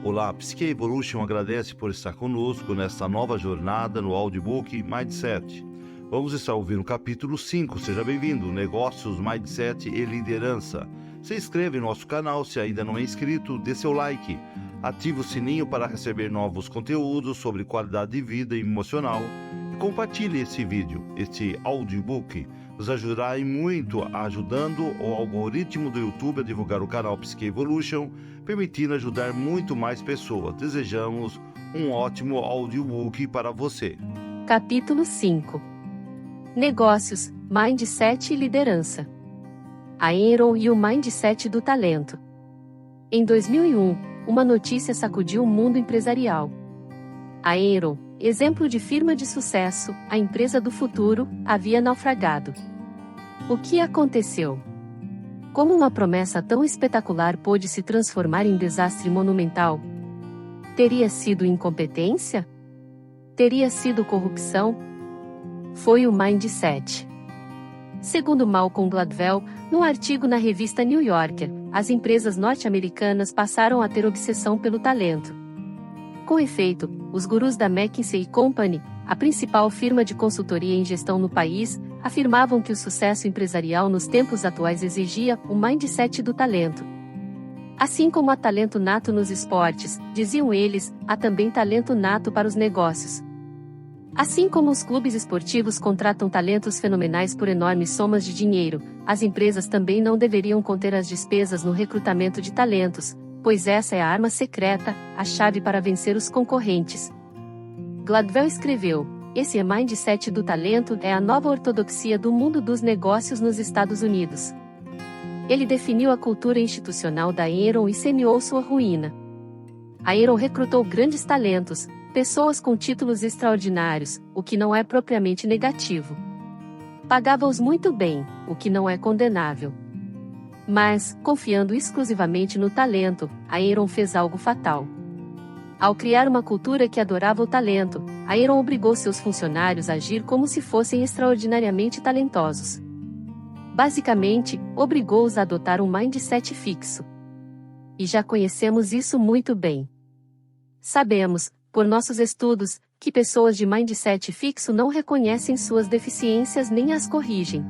Olá, Psique Evolution agradece por estar conosco nesta nova jornada no audiobook Mindset. Vamos estar ouvindo o capítulo 5, seja bem-vindo, Negócios, Mindset e Liderança. Se inscreva em nosso canal se ainda não é inscrito, dê seu like, ative o sininho para receber novos conteúdos sobre qualidade de vida emocional e compartilhe esse vídeo, este audiobook. Nos ajudará muito ajudando o algoritmo do YouTube a divulgar o canal Psique Evolution, permitindo ajudar muito mais pessoas. Desejamos um ótimo audiobook para você. Capítulo 5. Negócios, Mindset e Liderança. A Enron e o Mindset do Talento. Em 2001, uma notícia sacudiu o mundo empresarial. A Enron, exemplo de firma de sucesso, a empresa do futuro, havia naufragado. O que aconteceu? Como uma promessa tão espetacular pôde se transformar em desastre monumental? Teria sido incompetência? Teria sido corrupção? Foi o Mindset. Segundo Malcolm Gladwell, num artigo na revista New Yorker, as empresas norte-americanas passaram a ter obsessão pelo talento. Com efeito, os gurus da McKinsey & Company, a principal firma de consultoria em gestão no país, afirmavam que o sucesso empresarial nos tempos atuais exigia o mindset do talento. Assim como há talento nato nos esportes, diziam eles, há também talento nato para os negócios. Assim como os clubes esportivos contratam talentos fenomenais por enormes somas de dinheiro, as empresas também não deveriam conter as despesas no recrutamento de talentos, pois essa é a arma secreta, a chave para vencer os concorrentes. Gladwell escreveu: esse mindset do talento é a nova ortodoxia do mundo dos negócios nos Estados Unidos. Ele definiu a cultura institucional da Enron e semeou sua ruína. A Enron recrutou grandes talentos, pessoas com títulos extraordinários, o que não é propriamente negativo. Pagava-os muito bem, o que não é condenável. Mas, confiando exclusivamente no talento, a Enron fez algo fatal. Ao criar uma cultura que adorava o talento, a Enron obrigou seus funcionários a agir como se fossem extraordinariamente talentosos. Basicamente, obrigou-os a adotar um mindset fixo. E já conhecemos isso muito bem. Sabemos, por nossos estudos, que pessoas de mindset fixo não reconhecem suas deficiências nem as corrigem.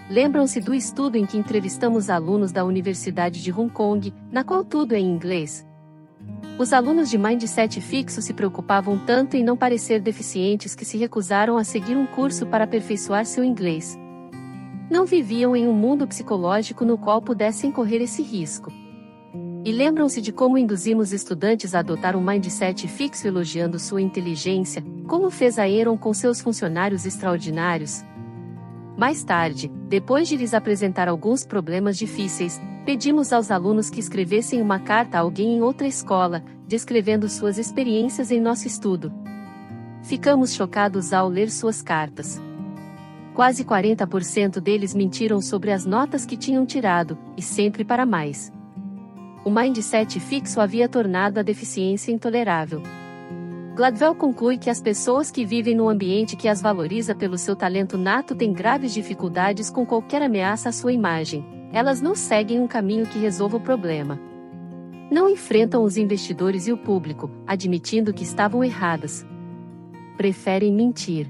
Lembram-se do estudo em que entrevistamos alunos da Universidade de Hong Kong, na qual tudo é em inglês? Os alunos de mindset fixo se preocupavam tanto em não parecer deficientes que se recusaram a seguir um curso para aperfeiçoar seu inglês. Não viviam em um mundo psicológico no qual pudessem correr esse risco. E lembram-se de como induzimos estudantes a adotar um mindset fixo elogiando sua inteligência, como fez a Enron com seus funcionários extraordinários? Mais tarde, depois de lhes apresentar alguns problemas difíceis, pedimos aos alunos que escrevessem uma carta a alguém em outra escola, descrevendo suas experiências em nosso estudo. Ficamos chocados ao ler suas cartas. Quase 40% deles mentiram sobre as notas que tinham tirado, e sempre para mais. O mindset fixo havia tornado a deficiência intolerável. Gladwell conclui que as pessoas que vivem num ambiente que as valoriza pelo seu talento nato têm graves dificuldades com qualquer ameaça à sua imagem. Elas não seguem um caminho que resolva o problema. Não enfrentam os investidores e o público, admitindo que estavam erradas. Preferem mentir.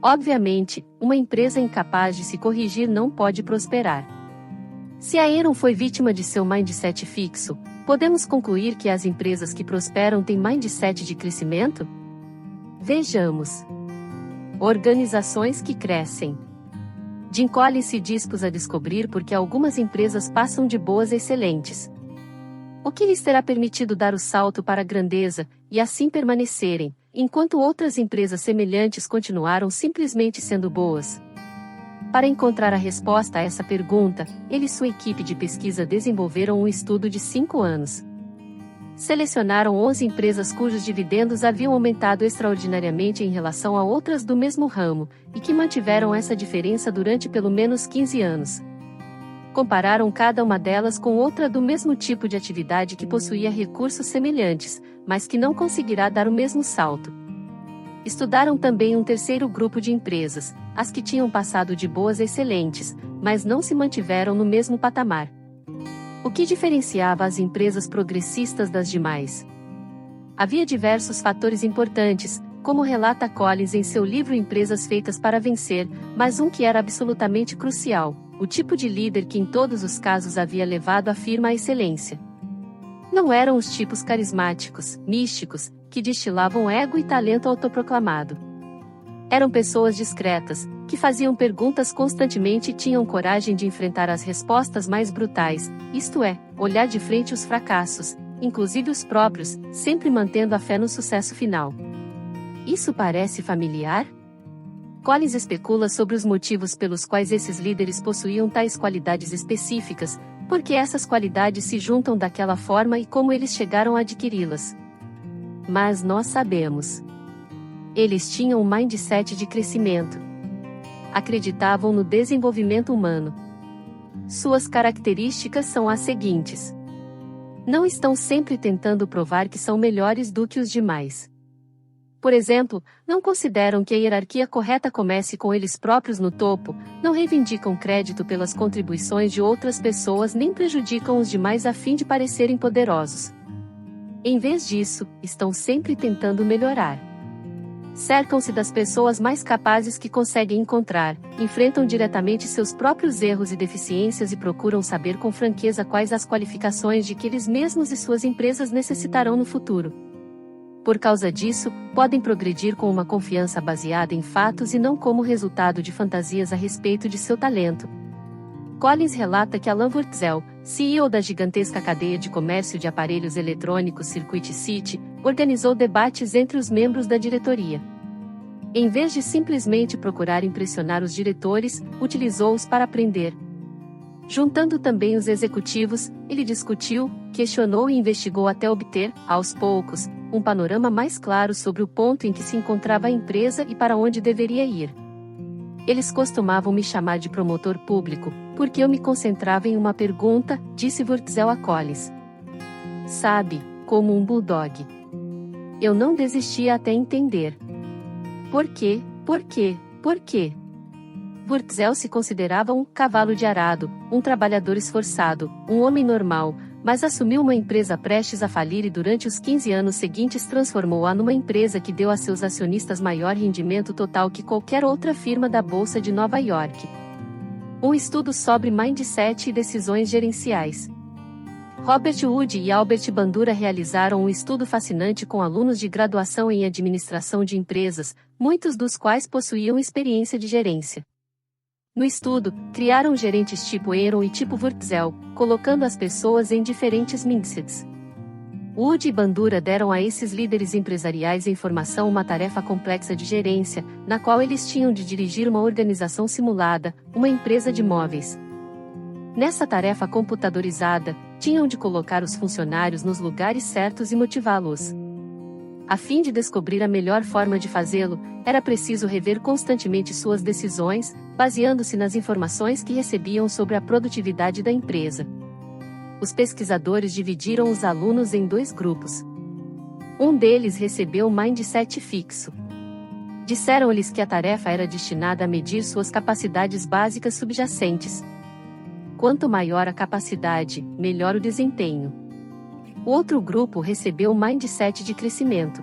Obviamente, uma empresa incapaz de se corrigir não pode prosperar. Se a Enron foi vítima de seu mindset fixo, podemos concluir que as empresas que prosperam têm mindset de crescimento? Vejamos. Organizações que crescem. Jim Collins se dispôs a descobrir por que algumas empresas passam de boas a excelentes. O que lhes terá permitido dar o salto para a grandeza, e assim permanecerem, enquanto outras empresas semelhantes continuaram simplesmente sendo boas? Para encontrar a resposta a essa pergunta, ele e sua equipe de pesquisa desenvolveram um estudo de 5 anos. Selecionaram 11 empresas cujos dividendos haviam aumentado extraordinariamente em relação a outras do mesmo ramo, e que mantiveram essa diferença durante pelo menos 15 anos. Compararam cada uma delas com outra do mesmo tipo de atividade que possuía recursos semelhantes, mas que não conseguirá dar o mesmo salto. Estudaram também um terceiro grupo de empresas, as que tinham passado de boas a excelentes, mas não se mantiveram no mesmo patamar. O que diferenciava as empresas progressistas das demais? Havia diversos fatores importantes, como relata Collins em seu livro Empresas Feitas para Vencer, mas um que era absolutamente crucial: o tipo de líder que em todos os casos havia levado a firma à excelência. Não eram os tipos carismáticos, místicos, que destilavam ego e talento autoproclamado. Eram pessoas discretas, que faziam perguntas constantemente e tinham coragem de enfrentar as respostas mais brutais, isto é, olhar de frente os fracassos, inclusive os próprios, sempre mantendo a fé no sucesso final. Isso parece familiar? Collins especula sobre os motivos pelos quais esses líderes possuíam tais qualidades específicas, porque essas qualidades se juntam daquela forma e como eles chegaram a adquiri-las. Mas nós sabemos. Eles tinham um mindset de crescimento. Acreditavam no desenvolvimento humano. Suas características são as seguintes. Não estão sempre tentando provar que são melhores do que os demais. Por exemplo, não consideram que a hierarquia correta comece com eles próprios no topo, não reivindicam crédito pelas contribuições de outras pessoas nem prejudicam os demais a fim de parecerem poderosos. Em vez disso, estão sempre tentando melhorar. Cercam-se das pessoas mais capazes que conseguem encontrar, enfrentam diretamente seus próprios erros e deficiências e procuram saber com franqueza quais as qualificações de que eles mesmos e suas empresas necessitarão no futuro. Por causa disso, podem progredir com uma confiança baseada em fatos e não como resultado de fantasias a respeito de seu talento. Collins relata que Alan Wurtzel, CEO da gigantesca cadeia de comércio de aparelhos eletrônicos Circuit City, organizou debates entre os membros da diretoria. Em vez de simplesmente procurar impressionar os diretores, utilizou-os para aprender. Juntando também os executivos, ele discutiu, questionou e investigou até obter, aos poucos, um panorama mais claro sobre o ponto em que se encontrava a empresa e para onde deveria ir. Eles costumavam me chamar de promotor público, porque eu me concentrava em uma pergunta, disse Wurtzel a Collins. Sabe, como um bulldog. Eu não desistia até entender. Por quê? Por quê? Por quê? Wurtzel se considerava um cavalo de arado, um trabalhador esforçado, um homem normal, mas assumiu uma empresa prestes a falir e durante os 15 anos seguintes transformou-a numa empresa que deu a seus acionistas maior rendimento total que qualquer outra firma da Bolsa de Nova York. Um estudo sobre mindset e decisões gerenciais. Robert Wood e Albert Bandura realizaram um estudo fascinante com alunos de graduação em administração de empresas, muitos dos quais possuíam experiência de gerência. No estudo, criaram gerentes tipo Aaron e tipo Wurtzel, colocando as pessoas em diferentes mindsets. Wood e Bandura deram a esses líderes empresariais em formação uma tarefa complexa de gerência, na qual eles tinham de dirigir uma organização simulada, uma empresa de móveis. Nessa tarefa computadorizada, tinham de colocar os funcionários nos lugares certos e motivá-los. A fim de descobrir a melhor forma de fazê-lo, era preciso rever constantemente suas decisões, baseando-se nas informações que recebiam sobre a produtividade da empresa. Os pesquisadores dividiram os alunos em 2 grupos. Um deles recebeu um mindset fixo. Disseram-lhes que a tarefa era destinada a medir suas capacidades básicas subjacentes. Quanto maior a capacidade, melhor o desempenho. O outro grupo recebeu um mindset de crescimento.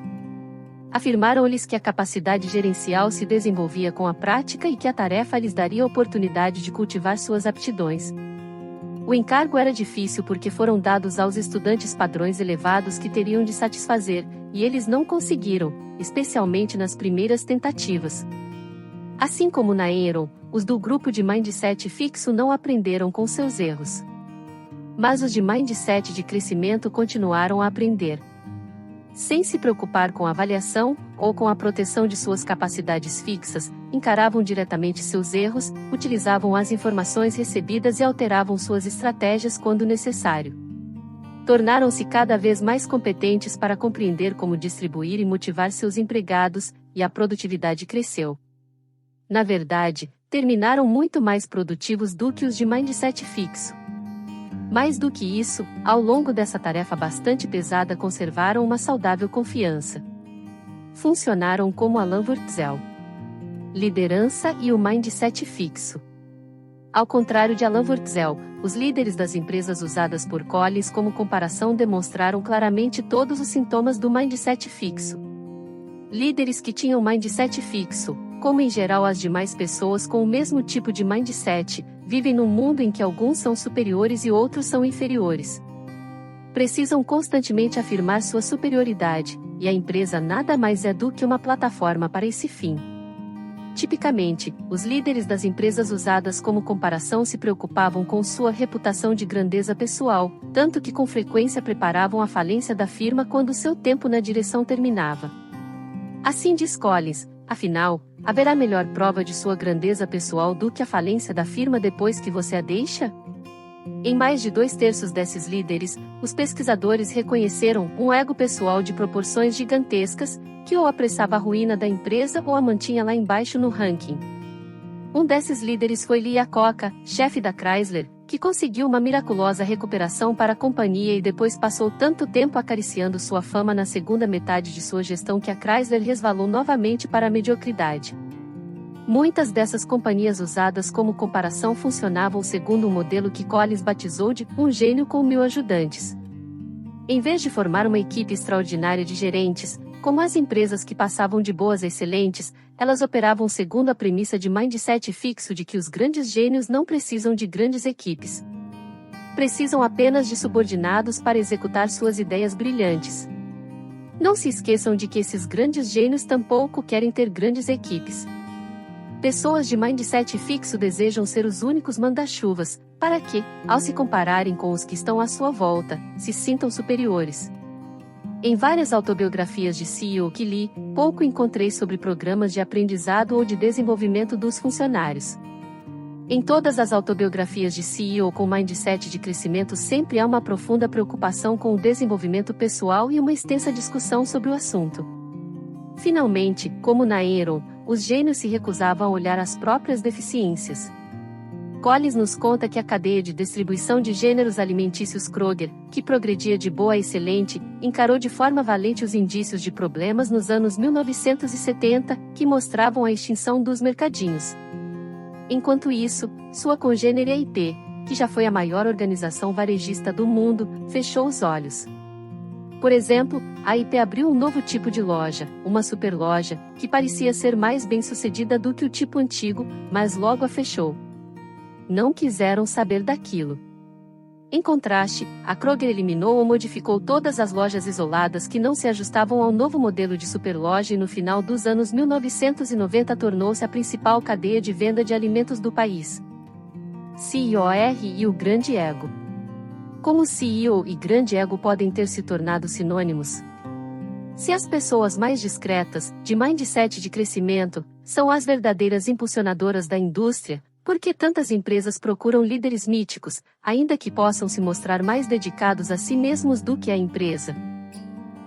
Afirmaram-lhes que a capacidade gerencial se desenvolvia com a prática e que a tarefa lhes daria a oportunidade de cultivar suas aptidões. O encargo era difícil porque foram dados aos estudantes padrões elevados que teriam de satisfazer, e eles não conseguiram, especialmente nas primeiras tentativas. Assim como na Aaron, os do grupo de mindset fixo não aprenderam com seus erros. Mas os de mindset de crescimento continuaram a aprender. Sem se preocupar com a avaliação, ou com a proteção de suas capacidades fixas, encaravam diretamente seus erros, utilizavam as informações recebidas e alteravam suas estratégias quando necessário. Tornaram-se cada vez mais competentes para compreender como distribuir e motivar seus empregados, e a produtividade cresceu. Na verdade, terminaram muito mais produtivos do que os de mindset fixo. Mais do que isso, ao longo dessa tarefa bastante pesada conservaram uma saudável confiança. Funcionaram como Alan Wurtzel. Liderança e o mindset fixo. Ao contrário de Alan Wurtzel, os líderes das empresas usadas por Collins como comparação demonstraram claramente todos os sintomas do mindset fixo. Líderes que tinham mindset fixo, como em geral as demais pessoas com o mesmo tipo de mindset, vivem num mundo em que alguns são superiores e outros são inferiores. Precisam constantemente afirmar sua superioridade, e a empresa nada mais é do que uma plataforma para esse fim. Tipicamente, os líderes das empresas usadas como comparação se preocupavam com sua reputação de grandeza pessoal, tanto que com frequência preparavam a falência da firma quando seu tempo na direção terminava. Assim diz Collins, afinal, haverá melhor prova de sua grandeza pessoal do que a falência da firma depois que você a deixa? Em mais de 2/3 desses líderes, os pesquisadores reconheceram um ego pessoal de proporções gigantescas, que ou apressava a ruína da empresa ou a mantinha lá embaixo no ranking. Um desses líderes foi Lee Iacocca, chefe da Chrysler, que conseguiu uma miraculosa recuperação para a companhia e depois passou tanto tempo acariciando sua fama na segunda metade de sua gestão que a Chrysler resvalou novamente para a mediocridade. Muitas dessas companhias usadas como comparação funcionavam segundo um modelo que Collins batizou de um gênio com 1000 ajudantes. Em vez de formar uma equipe extraordinária de gerentes, como as empresas que passavam de boas a excelentes, elas operavam segundo a premissa de mindset fixo de que os grandes gênios não precisam de grandes equipes. Precisam apenas de subordinados para executar suas ideias brilhantes. Não se esqueçam de que esses grandes gênios tampouco querem ter grandes equipes. Pessoas de mindset fixo desejam ser os únicos manda-chuvas, para que, ao se compararem com os que estão à sua volta, se sintam superiores. Em várias autobiografias de CEO que li, pouco encontrei sobre programas de aprendizado ou de desenvolvimento dos funcionários. Em todas as autobiografias de CEO com mindset de crescimento sempre há uma profunda preocupação com o desenvolvimento pessoal e uma extensa discussão sobre o assunto. Finalmente, como na Enron, os gênios se recusavam a olhar as próprias deficiências. Collins nos conta que a cadeia de distribuição de gêneros alimentícios Kroger, que progredia de boa a excelente, encarou de forma valente os indícios de problemas nos anos 1970, que mostravam a extinção dos mercadinhos. Enquanto isso, sua congênere IP, que já foi a maior organização varejista do mundo, fechou os olhos. Por exemplo, a IP abriu um novo tipo de loja, uma superloja, que parecia ser mais bem-sucedida do que o tipo antigo, mas logo a fechou. Não quiseram saber daquilo. Em contraste, a Kroger eliminou ou modificou todas as lojas isoladas que não se ajustavam ao novo modelo de superloja e no final dos anos 1990 tornou-se a principal cadeia de venda de alimentos do país. CEO e o grande ego. Como CEO e grande ego podem ter se tornado sinônimos? Se as pessoas mais discretas, de mindset de crescimento, são as verdadeiras impulsionadoras da indústria, por que tantas empresas procuram líderes míticos, ainda que possam se mostrar mais dedicados a si mesmos do que a empresa?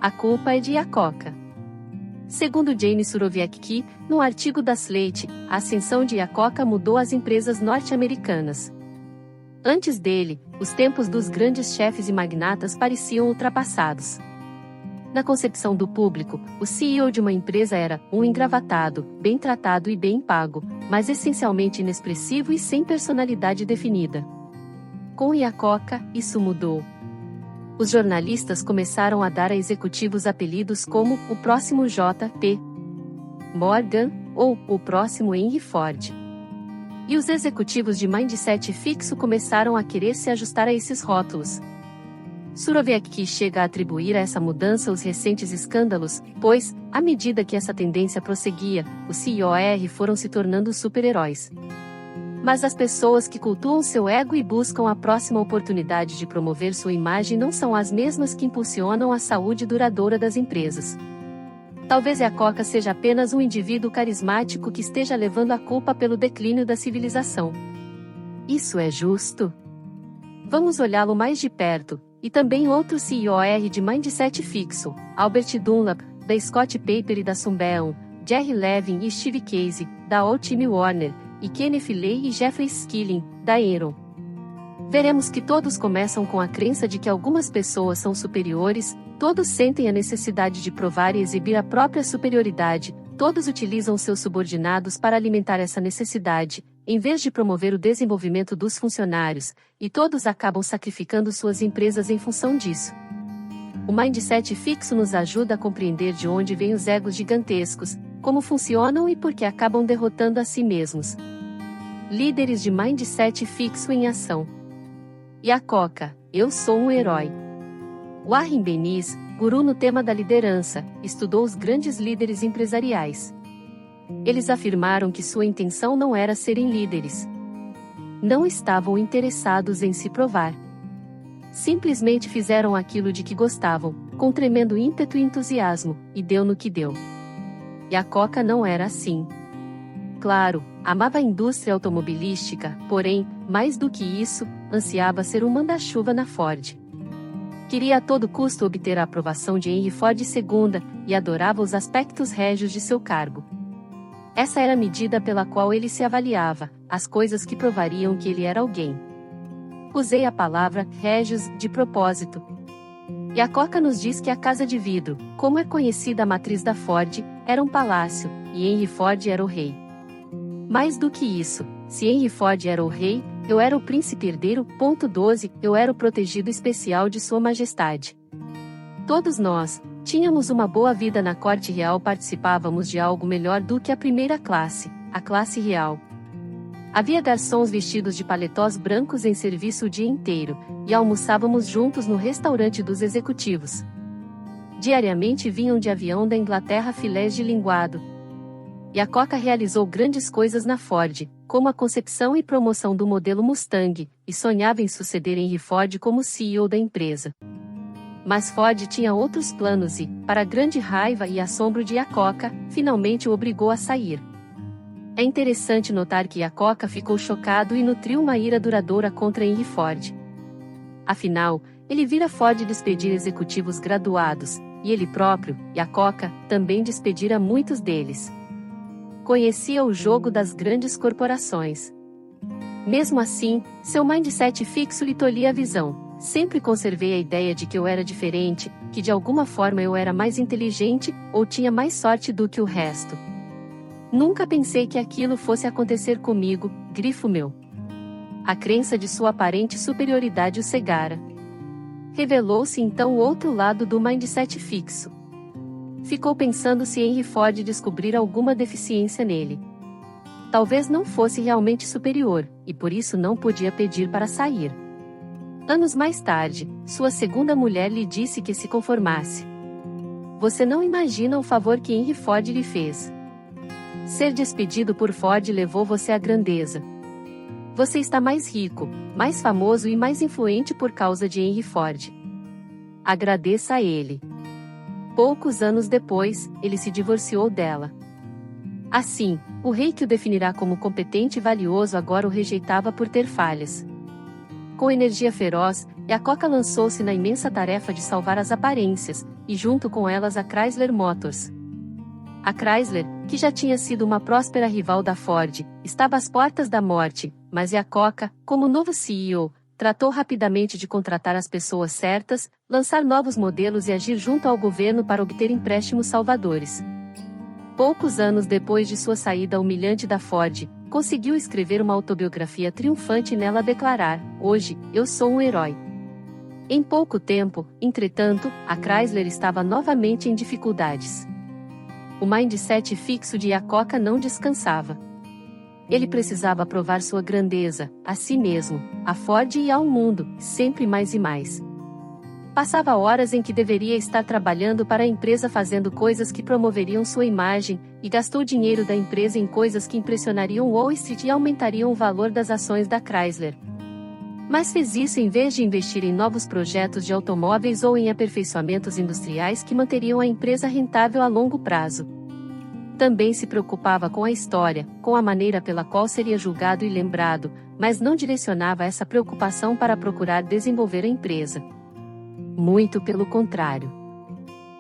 A culpa é de Iacocca. Segundo Jane Surowiecki, no artigo da Slate, a ascensão de Iacocca mudou as empresas norte-americanas. Antes dele, os tempos dos grandes chefes e magnatas pareciam ultrapassados. Na concepção do público, o CEO de uma empresa era um engravatado, bem tratado e bem pago, mas essencialmente inexpressivo e sem personalidade definida. Com Iacocca, isso mudou. Os jornalistas começaram a dar a executivos apelidos como o próximo J.P. Morgan ou o próximo Henry Ford. E os executivos de mindset fixo começaram a querer se ajustar a esses rótulos. Surowiecki chega a atribuir a essa mudança os recentes escândalos, pois, à medida que essa tendência prosseguia, os CEOR foram se tornando super-heróis. Mas as pessoas que cultuam seu ego e buscam a próxima oportunidade de promover sua imagem não são as mesmas que impulsionam a saúde duradoura das empresas. Talvez Iacocca seja apenas um indivíduo carismático que esteja levando a culpa pelo declínio da civilização. Isso é justo? Vamos olhá-lo mais de perto, e também outro CEOR de mindset fixo, Albert Dunlap, da Scott Paper e da Sunbeam, Jerry Levin e Steve Casey, da Old Time Warner, e Kenneth Lay e Jeffrey Skilling, da Enron. Veremos que todos começam com a crença de que algumas pessoas são superiores, todos sentem a necessidade de provar e exibir a própria superioridade, todos utilizam seus subordinados para alimentar essa necessidade, em vez de promover o desenvolvimento dos funcionários, e todos acabam sacrificando suas empresas em função disso. O mindset fixo nos ajuda a compreender de onde vêm os egos gigantescos, como funcionam e por que acabam derrotando a si mesmos. Líderes de mindset fixo em ação. Iacocca, eu sou um herói. Warren Bennis, guru no tema da liderança, estudou os grandes líderes empresariais. Eles afirmaram que sua intenção não era serem líderes. Não estavam interessados em se provar. Simplesmente fizeram aquilo de que gostavam, com tremendo ímpeto e entusiasmo, e deu no que deu. Iacocca não era assim. Claro, amava a indústria automobilística, porém, mais do que isso, ansiava ser um manda-chuva na Ford. Queria a todo custo obter a aprovação de Henry Ford II, e adorava os aspectos régios de seu cargo. Essa era a medida pela qual ele se avaliava, as coisas que provariam que ele era alguém. Usei a palavra régios de propósito. Iacocca nos diz que a casa de vidro, como é conhecida a matriz da Ford, era um palácio, e Henry Ford era o rei. Mais do que isso, se Henry Ford era o rei, eu era o príncipe herdeiro. 12 Eu era o protegido especial de Sua Majestade. Todos nós tínhamos uma boa vida na corte real, participávamos de algo melhor do que a primeira classe, a classe real. Havia garçons vestidos de paletós brancos em serviço o dia inteiro, e almoçávamos juntos no restaurante dos executivos. Diariamente vinham de avião da Inglaterra filés de linguado. Iacocca realizou grandes coisas na Ford, como a concepção e promoção do modelo Mustang, e sonhava em suceder Henry Ford como CEO da empresa. Mas Ford tinha outros planos e, para a grande raiva e assombro de Iacocca, finalmente o obrigou a sair. É interessante notar que Iacocca ficou chocado e nutriu uma ira duradoura contra Henry Ford. Afinal, ele vira Ford despedir executivos graduados, e ele próprio, Iacocca, também despedira muitos deles. Conhecia o jogo das grandes corporações. Mesmo assim, seu mindset fixo lhe tolhia a visão. Sempre conservei a ideia de que eu era diferente, que de alguma forma eu era mais inteligente, ou tinha mais sorte do que o resto. Nunca pensei que aquilo fosse acontecer comigo, grifo meu. A crença de sua aparente superioridade o cegara. Revelou-se então o outro lado do mindset fixo. Ficou pensando se Henry Ford descobrir alguma deficiência nele. Talvez não fosse realmente superior, e por isso não podia pedir para sair. Anos mais tarde, sua segunda mulher lhe disse que se conformasse. Você não imagina o favor que Henry Ford lhe fez. Ser despedido por Ford levou você à grandeza. Você está mais rico, mais famoso e mais influente por causa de Henry Ford. Agradeça a ele. Poucos anos depois, ele se divorciou dela. Assim, o rei que o definirá como competente e valioso agora o rejeitava por ter falhas. Com energia feroz, Iacocca lançou-se na imensa tarefa de salvar as aparências, e junto com elas a Chrysler Motors. A Chrysler, que já tinha sido uma próspera rival da Ford, estava às portas da morte, mas Iacocca, como novo CEO, tratou rapidamente de contratar as pessoas certas, lançar novos modelos e agir junto ao governo para obter empréstimos salvadores. Poucos anos depois de sua saída humilhante da Ford, conseguiu escrever uma autobiografia triunfante e nela declarar: "Hoje, eu sou um herói." Em pouco tempo, entretanto, a Chrysler estava novamente em dificuldades. O mindset fixo de Iacocca não descansava. Ele precisava provar sua grandeza, a si mesmo, à Ford e ao mundo, sempre mais e mais. Passava horas em que deveria estar trabalhando para a empresa fazendo coisas que promoveriam sua imagem, e gastou dinheiro da empresa em coisas que impressionariam Wall Street e aumentariam o valor das ações da Chrysler. Mas fez isso em vez de investir em novos projetos de automóveis ou em aperfeiçoamentos industriais que manteriam a empresa rentável a longo prazo. Também se preocupava com a história, com a maneira pela qual seria julgado e lembrado, mas não direcionava essa preocupação para procurar desenvolver a empresa. Muito pelo contrário.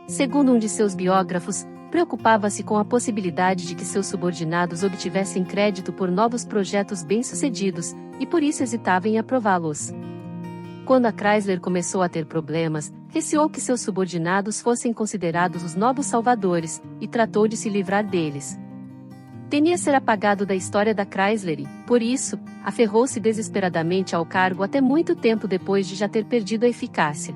Segundo um de seus biógrafos, preocupava-se com a possibilidade de que seus subordinados obtivessem crédito por novos projetos bem-sucedidos, e por isso hesitava em aprová-los. Quando a Chrysler começou a ter problemas, receou que seus subordinados fossem considerados os novos salvadores, e tratou de se livrar deles. Temia ser apagado da história da Chrysler e, por isso, aferrou-se desesperadamente ao cargo até muito tempo depois de já ter perdido a eficácia.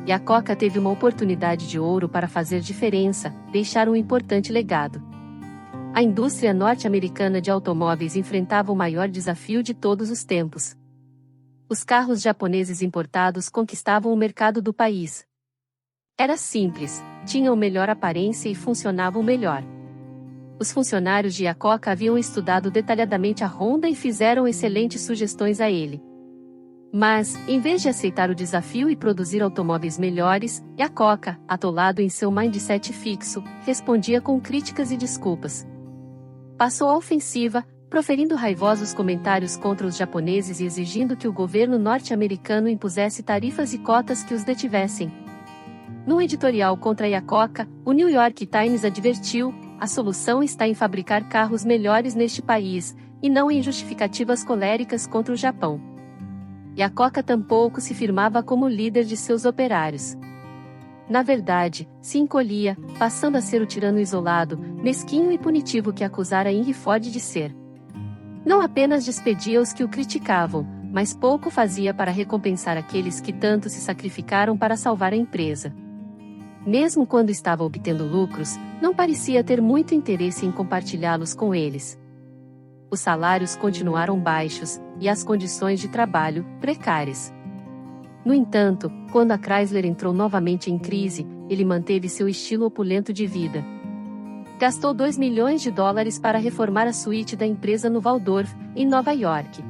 Iacocca teve uma oportunidade de ouro para fazer diferença, deixar um importante legado. A indústria norte-americana de automóveis enfrentava o maior desafio de todos os tempos. Os carros japoneses importados conquistavam o mercado do país. Era simples, tinham melhor aparência e funcionavam melhor. Os funcionários de Iacocca haviam estudado detalhadamente a Honda e fizeram excelentes sugestões a ele. Mas, em vez de aceitar o desafio e produzir automóveis melhores, Iacocca, atolado em seu mindset fixo, respondia com críticas e desculpas. Passou à ofensiva, proferindo raivosos comentários contra os japoneses e exigindo que o governo norte-americano impusesse tarifas e cotas que os detivessem. Num editorial contra Iacocca, o New York Times advertiu: a solução está em fabricar carros melhores neste país, e não em justificativas coléricas contra o Japão. Iacocca tampouco se firmava como líder de seus operários. Na verdade, se encolhia, passando a ser o tirano isolado, mesquinho e punitivo que acusara Henry Ford de ser. Não apenas despedia os que o criticavam, mas pouco fazia para recompensar aqueles que tanto se sacrificaram para salvar a empresa. Mesmo quando estava obtendo lucros, não parecia ter muito interesse em compartilhá-los com eles. Os salários continuaram baixos, e as condições de trabalho, precárias. No entanto, quando a Chrysler entrou novamente em crise, ele manteve seu estilo opulento de vida. Gastou $2 milhões para reformar a suíte da empresa no Waldorf, em Nova York.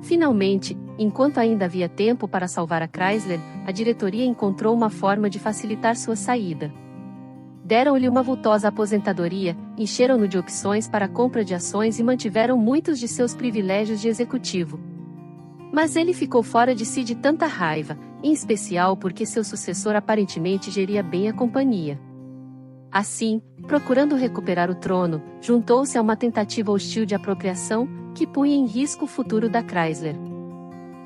Finalmente, enquanto ainda havia tempo para salvar a Chrysler, a diretoria encontrou uma forma de facilitar sua saída. Deram-lhe uma vultosa aposentadoria, encheram-no de opções para a compra de ações e mantiveram muitos de seus privilégios de executivo. Mas ele ficou fora de si de tanta raiva, em especial porque seu sucessor aparentemente geria bem a companhia. Assim, procurando recuperar o trono, juntou-se a uma tentativa hostil de apropriação, que punha em risco o futuro da Chrysler.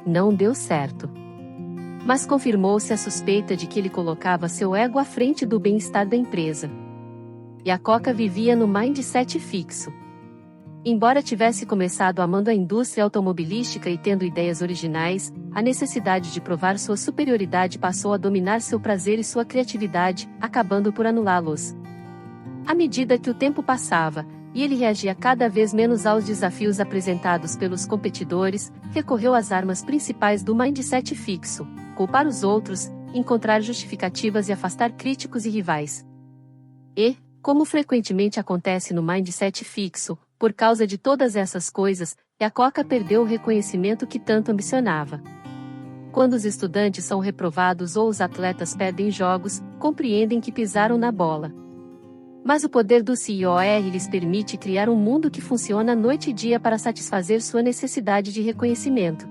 Não deu certo. Mas confirmou-se a suspeita de que ele colocava seu ego à frente do bem-estar da empresa. Iacocca vivia no mindset fixo. Embora tivesse começado amando a indústria automobilística e tendo ideias originais, a necessidade de provar sua superioridade passou a dominar seu prazer e sua criatividade, acabando por anulá-los. À medida que o tempo passava, e ele reagia cada vez menos aos desafios apresentados pelos competidores, recorreu às armas principais do mindset fixo: culpar os outros, encontrar justificativas e afastar críticos e rivais. E, como frequentemente acontece no mindset fixo, por causa de todas essas coisas, Iacocca perdeu o reconhecimento que tanto ambicionava. Quando os estudantes são reprovados ou os atletas perdem jogos, compreendem que pisaram na bola. Mas o poder do CIOR lhes permite criar um mundo que funciona noite e dia para satisfazer sua necessidade de reconhecimento.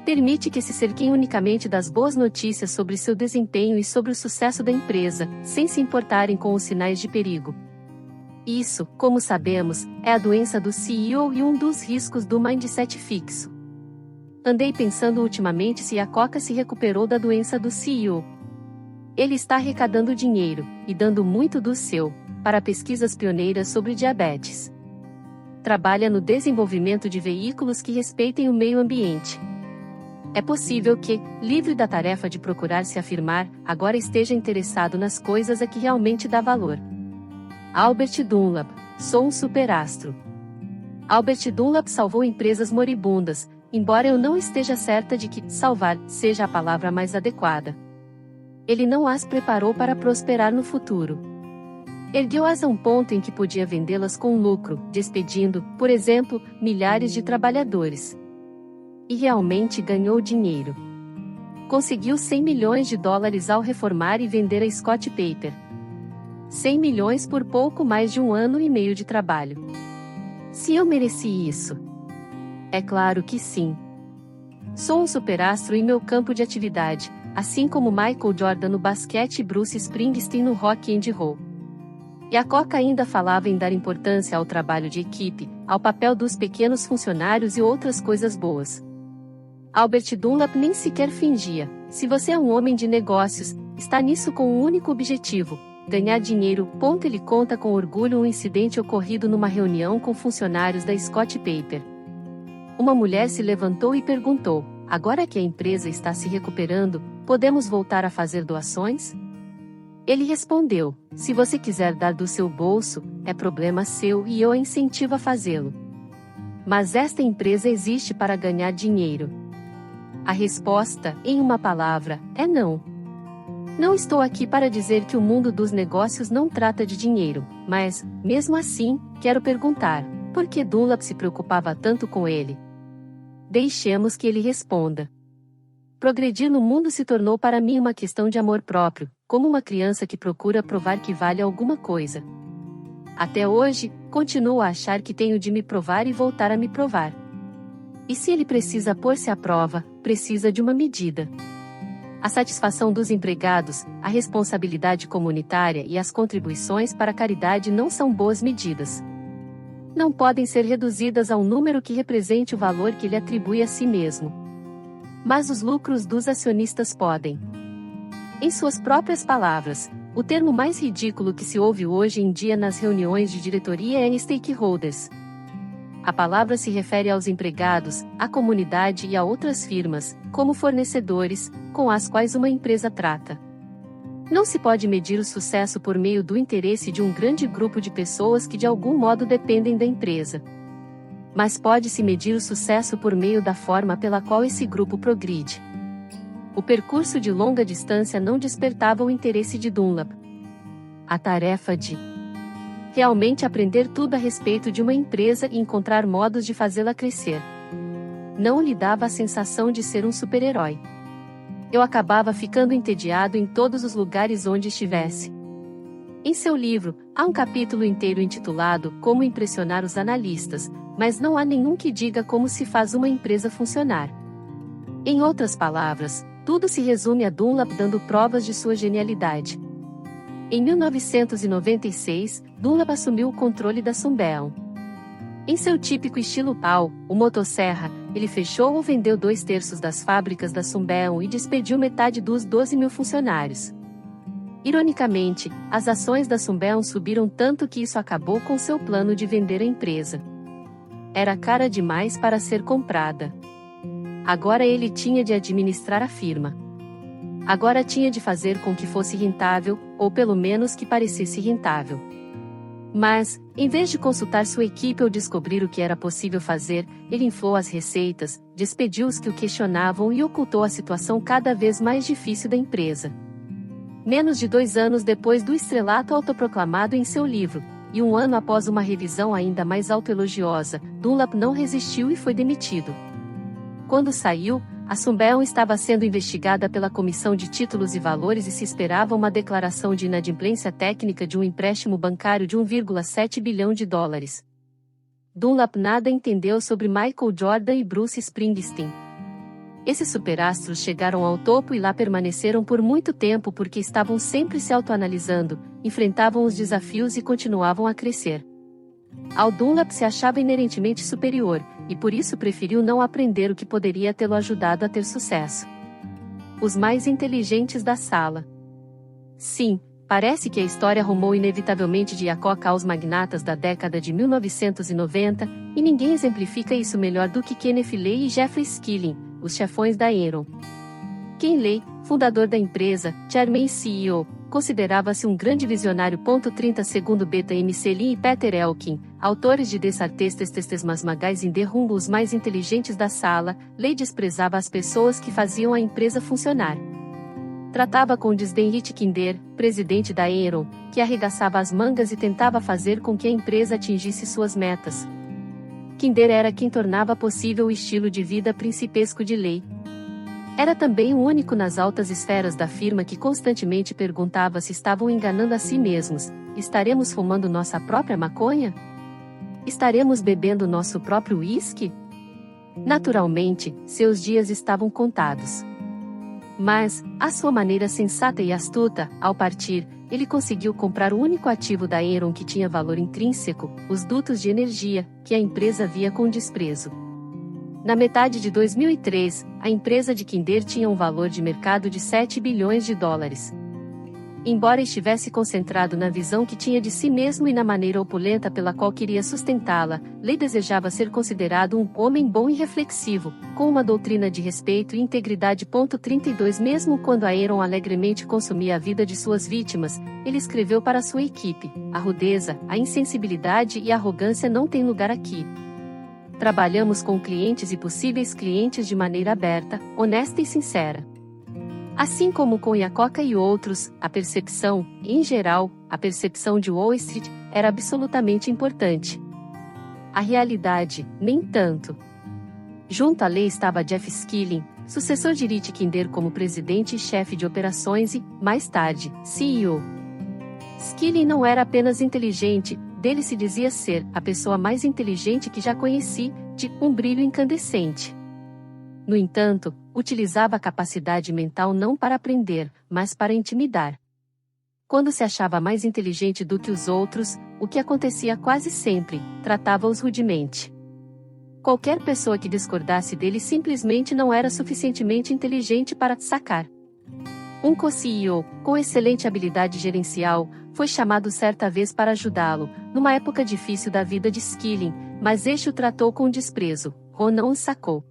Permite que se cerquem unicamente das boas notícias sobre seu desempenho e sobre o sucesso da empresa, sem se importarem com os sinais de perigo. Isso, como sabemos, é a doença do CEO e um dos riscos do mindset fixo. Andei pensando ultimamente se Iacocca se recuperou da doença do CEO. Ele está arrecadando dinheiro, e dando muito do seu, para pesquisas pioneiras sobre diabetes. Trabalha no desenvolvimento de veículos que respeitem o meio ambiente. É possível que, livre da tarefa de procurar se afirmar, agora esteja interessado nas coisas a que realmente dá valor. Albert Dunlap: sou um superastro. Albert Dunlap salvou empresas moribundas, embora eu não esteja certa de que salvar seja a palavra mais adequada. Ele não as preparou para prosperar no futuro. Ergueu-as a um ponto em que podia vendê-las com lucro, despedindo, por exemplo, milhares de trabalhadores. E realmente ganhou dinheiro. Conseguiu $100 milhões ao reformar e vender a Scott Paper. 100 milhões por pouco mais de 1 ano e meio de trabalho. Se eu mereci isso? É claro que sim. Sou um superastro em meu campo de atividade, assim como Michael Jordan no basquete e Bruce Springsteen no rock and roll. Iacocca ainda falava em dar importância ao trabalho de equipe, ao papel dos pequenos funcionários e outras coisas boas. Albert Dunlap nem sequer fingia: se você é um homem de negócios, está nisso com um único objetivo: ganhar dinheiro. Ele conta com orgulho um incidente ocorrido numa reunião com funcionários da Scott Paper. Uma mulher se levantou e perguntou: agora que a empresa está se recuperando, podemos voltar a fazer doações? Ele respondeu: se você quiser dar do seu bolso, é problema seu e eu a incentivo a fazê-lo. Mas esta empresa existe para ganhar dinheiro. A resposta, em uma palavra, é não. Não estou aqui para dizer que o mundo dos negócios não trata de dinheiro, mas, mesmo assim, quero perguntar: por que Dunlap se preocupava tanto com ele? Deixemos que ele responda. Progredir no mundo se tornou para mim uma questão de amor próprio, como uma criança que procura provar que vale alguma coisa. Até hoje, continuo a achar que tenho de me provar e voltar a me provar. E se ele precisa pôr-se à prova, precisa de uma medida. A satisfação dos empregados, a responsabilidade comunitária e as contribuições para a caridade não são boas medidas. Não podem ser reduzidas a um número que represente o valor que ele atribui a si mesmo. Mas os lucros dos acionistas podem. Em suas próprias palavras, o termo mais ridículo que se ouve hoje em dia nas reuniões de diretoria é stakeholders. A palavra se refere aos empregados, à comunidade e a outras firmas, como fornecedores, com as quais uma empresa trata. Não se pode medir o sucesso por meio do interesse de um grande grupo de pessoas que de algum modo dependem da empresa. Mas pode-se medir o sucesso por meio da forma pela qual esse grupo progride. O percurso de longa distância não despertava o interesse de Dunlap. A tarefa de realmente aprender tudo a respeito de uma empresa e encontrar modos de fazê-la crescer não lhe dava a sensação de ser um super-herói. Eu acabava ficando entediado em todos os lugares onde estivesse. Em seu livro, há um capítulo inteiro intitulado Como Impressionar os Analistas, mas não há nenhum que diga como se faz uma empresa funcionar. Em outras palavras, tudo se resume a Dunlap dando provas de sua genialidade. Em 1996, Dunlap assumiu o controle da Sunbeam. Em seu típico estilo pau, o motosserra, ele fechou ou vendeu 2/3 das fábricas da Sunbeam e despediu metade dos 12.000 funcionários. Ironicamente, as ações da Sunbeam subiram tanto que isso acabou com seu plano de vender a empresa. Era cara demais para ser comprada. Agora ele tinha de administrar a firma. Agora tinha de fazer com que fosse rentável, ou pelo menos que parecesse rentável. Mas, em vez de consultar sua equipe ou descobrir o que era possível fazer, ele inflou as receitas, despediu os que o questionavam e ocultou a situação cada vez mais difícil da empresa. Menos de 2 anos depois do estrelato autoproclamado em seu livro, e 1 ano após uma revisão ainda mais autoelogiosa, Dunlap não resistiu e foi demitido. Quando saiu, a Sunbeam estava sendo investigada pela Comissão de Títulos e Valores e se esperava uma declaração de inadimplência técnica de um empréstimo bancário de 1,7 bilhão de dólares. Dunlap nada entendeu sobre Michael Jordan e Bruce Springsteen. Esses superastros chegaram ao topo e lá permaneceram por muito tempo porque estavam sempre se autoanalisando, enfrentavam os desafios e continuavam a crescer. Ao Dunlap se achava inerentemente superior, e por isso preferiu não aprender o que poderia tê-lo ajudado a ter sucesso. Os mais inteligentes da sala. Sim, parece que a história rumou inevitavelmente de Iacocca aos magnatas da década de 1990, e ninguém exemplifica isso melhor do que Kenneth Lay e Jeffrey Skilling, os chefões da Enron. Ken Lay, fundador da empresa, chairman e CEO, considerava-se um grande visionário. 30 segundo Beta MC Lee e Peter Elkin, autores de Desartestes Masmagais in the Room, os mais inteligentes da sala. Lay desprezava as pessoas que faziam a empresa funcionar. Tratava com desdém Rich Kinder, presidente da Enron, que arregaçava as mangas e tentava fazer com que a empresa atingisse suas metas. Kinder era quem tornava possível o estilo de vida principesco de Lay. Era também o único nas altas esferas da firma que constantemente perguntava se estavam enganando a si mesmos: estaremos fumando nossa própria maconha? Estaremos bebendo nosso próprio uísque? Naturalmente, seus dias estavam contados. Mas, à sua maneira sensata e astuta, ao partir, ele conseguiu comprar o único ativo da Enron que tinha valor intrínseco, os dutos de energia, que a empresa via com desprezo. Na metade de 2003, a empresa de Kinder tinha um valor de mercado de 7 bilhões de dólares. Embora estivesse concentrado na visão que tinha de si mesmo e na maneira opulenta pela qual queria sustentá-la, Lee desejava ser considerado um homem bom e reflexivo, com uma doutrina de respeito e integridade. 32 Mesmo quando Aaron alegremente consumia a vida de suas vítimas, ele escreveu para sua equipe: a rudeza, a insensibilidade e a arrogância não têm lugar aqui. Trabalhamos com clientes e possíveis clientes de maneira aberta, honesta e sincera. Assim como com Iacocca e outros, a percepção, em geral, a percepção de Wall Street, era absolutamente importante. A realidade, nem tanto. Junto a Lee estava Jeff Skilling, sucessor de Rich Kinder como presidente e chefe de operações e, mais tarde, CEO. Skilling não era apenas inteligente, dele se dizia ser a pessoa mais inteligente que já conheci, de um brilho incandescente. No entanto, utilizava a capacidade mental não para aprender, mas para intimidar. Quando se achava mais inteligente do que os outros, o que acontecia quase sempre, tratava-os rudemente. Qualquer pessoa que discordasse dele simplesmente não era suficientemente inteligente para sacar. Um co-CEO, com excelente habilidade gerencial, foi chamado certa vez para ajudá-lo, numa época difícil da vida de Skilling, mas este o tratou com desprezo. Ron não o sacou.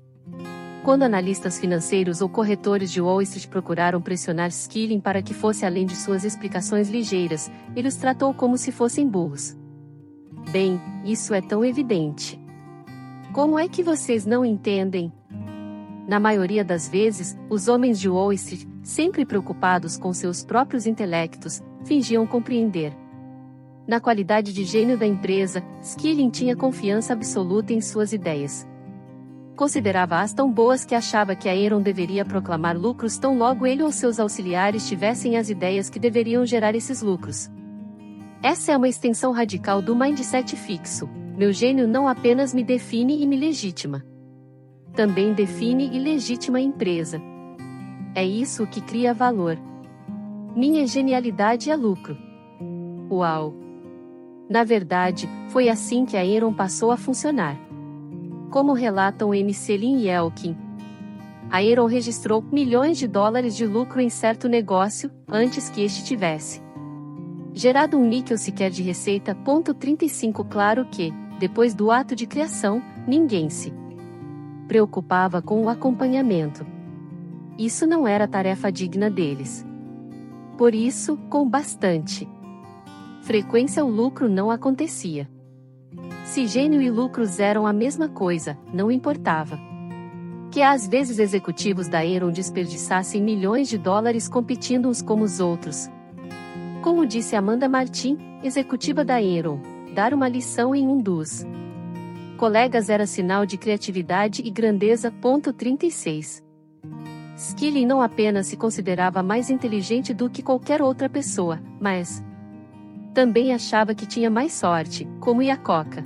Quando analistas financeiros ou corretores de Wall Street procuraram pressionar Skilling para que fosse além de suas explicações ligeiras, ele os tratou como se fossem burros. Bem, isso é tão evidente. Como é que vocês não entendem? Na maioria das vezes, os homens de Wall Street, sempre preocupados com seus próprios intelectos, fingiam compreender. Na qualidade de gênio da empresa, Skilling tinha confiança absoluta em suas ideias. Considerava-as tão boas que achava que Aaron deveria proclamar lucros tão logo ele ou seus auxiliares tivessem as ideias que deveriam gerar esses lucros. Essa é uma extensão radical do mindset fixo. Meu gênio não apenas me define e me legitima. Também define e legitima a empresa. É isso que cria valor. Minha genialidade é lucro. Uau! Na verdade, foi assim que Aaron passou a funcionar. Como relatam MC Lin e Elkin, Aaron registrou milhões de dólares de lucro em certo negócio, antes que este tivesse gerado um níquel sequer de receita. 35 Claro que, depois do ato de criação, ninguém se preocupava com o acompanhamento. Isso não era tarefa digna deles. Por isso, com bastante frequência o lucro não acontecia. Se gênio e lucros eram a mesma coisa, não importava que às vezes executivos da Aaron desperdiçassem milhões de dólares competindo uns com os outros. Como disse Amanda Martin, executiva da Aaron, dar uma lição em um dos colegas era sinal de criatividade e grandeza. 36. Skilling não apenas se considerava mais inteligente do que qualquer outra pessoa, mas também achava que tinha mais sorte, como Iacocca.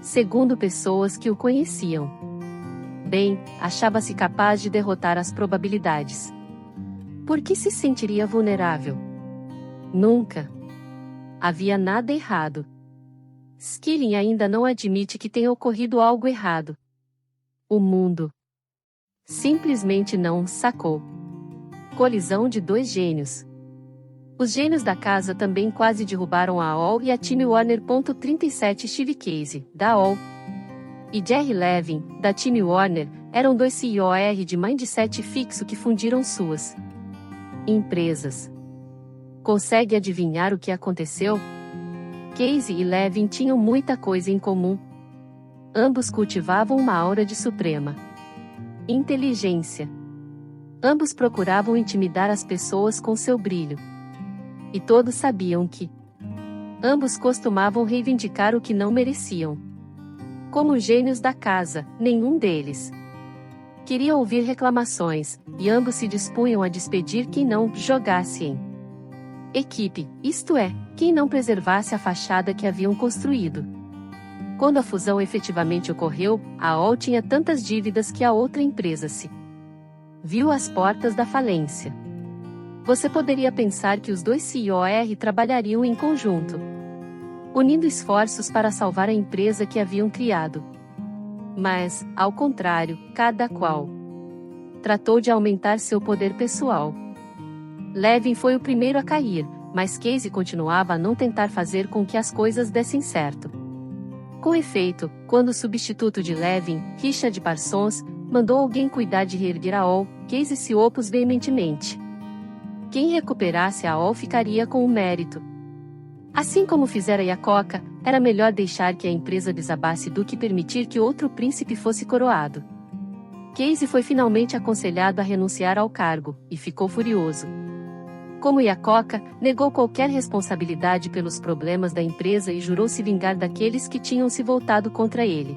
Segundo pessoas que o conheciam bem, achava-se capaz de derrotar as probabilidades. Por que se sentiria vulnerável? Nunca havia nada errado. Skilling ainda não admite que tenha ocorrido algo errado. O mundo simplesmente não sacou. Colisão de dois gênios. Os gênios da casa também quase derrubaram a AOL e a Time Warner. 37 Steve Casey, da AOL, e Jerry Levin, da Time Warner, eram dois CEOs de mindset fixo que fundiram suas empresas. Consegue adivinhar o que aconteceu? Casey e Levin tinham muita coisa em comum. Ambos cultivavam uma aura de suprema inteligência. Ambos procuravam intimidar as pessoas com seu brilho. E todos sabiam que ambos costumavam reivindicar o que não mereciam. Como gênios da casa, nenhum deles queria ouvir reclamações, e ambos se dispunham a despedir quem não jogasse em equipe, isto é, quem não preservasse a fachada que haviam construído. Quando a fusão efetivamente ocorreu, a AOL tinha tantas dívidas que a outra empresa se viu às portas da falência. Você poderia pensar que os dois CEOs trabalhariam em conjunto, unindo esforços para salvar a empresa que haviam criado. Mas, ao contrário, cada qual tratou de aumentar seu poder pessoal. Levin foi o primeiro a cair, mas Casey continuava a não tentar fazer com que as coisas dessem certo. Com efeito, quando o substituto de Levin, Richard Parsons, mandou alguém cuidar de reerguer a AOL, Casey se opôs veementemente. Quem recuperasse a AOL ficaria com o mérito. Assim como fizera Iacocca, era melhor deixar que a empresa desabasse do que permitir que outro príncipe fosse coroado. Casey foi finalmente aconselhado a renunciar ao cargo, e ficou furioso. Como Iacocca, negou qualquer responsabilidade pelos problemas da empresa e jurou se vingar daqueles que tinham se voltado contra ele.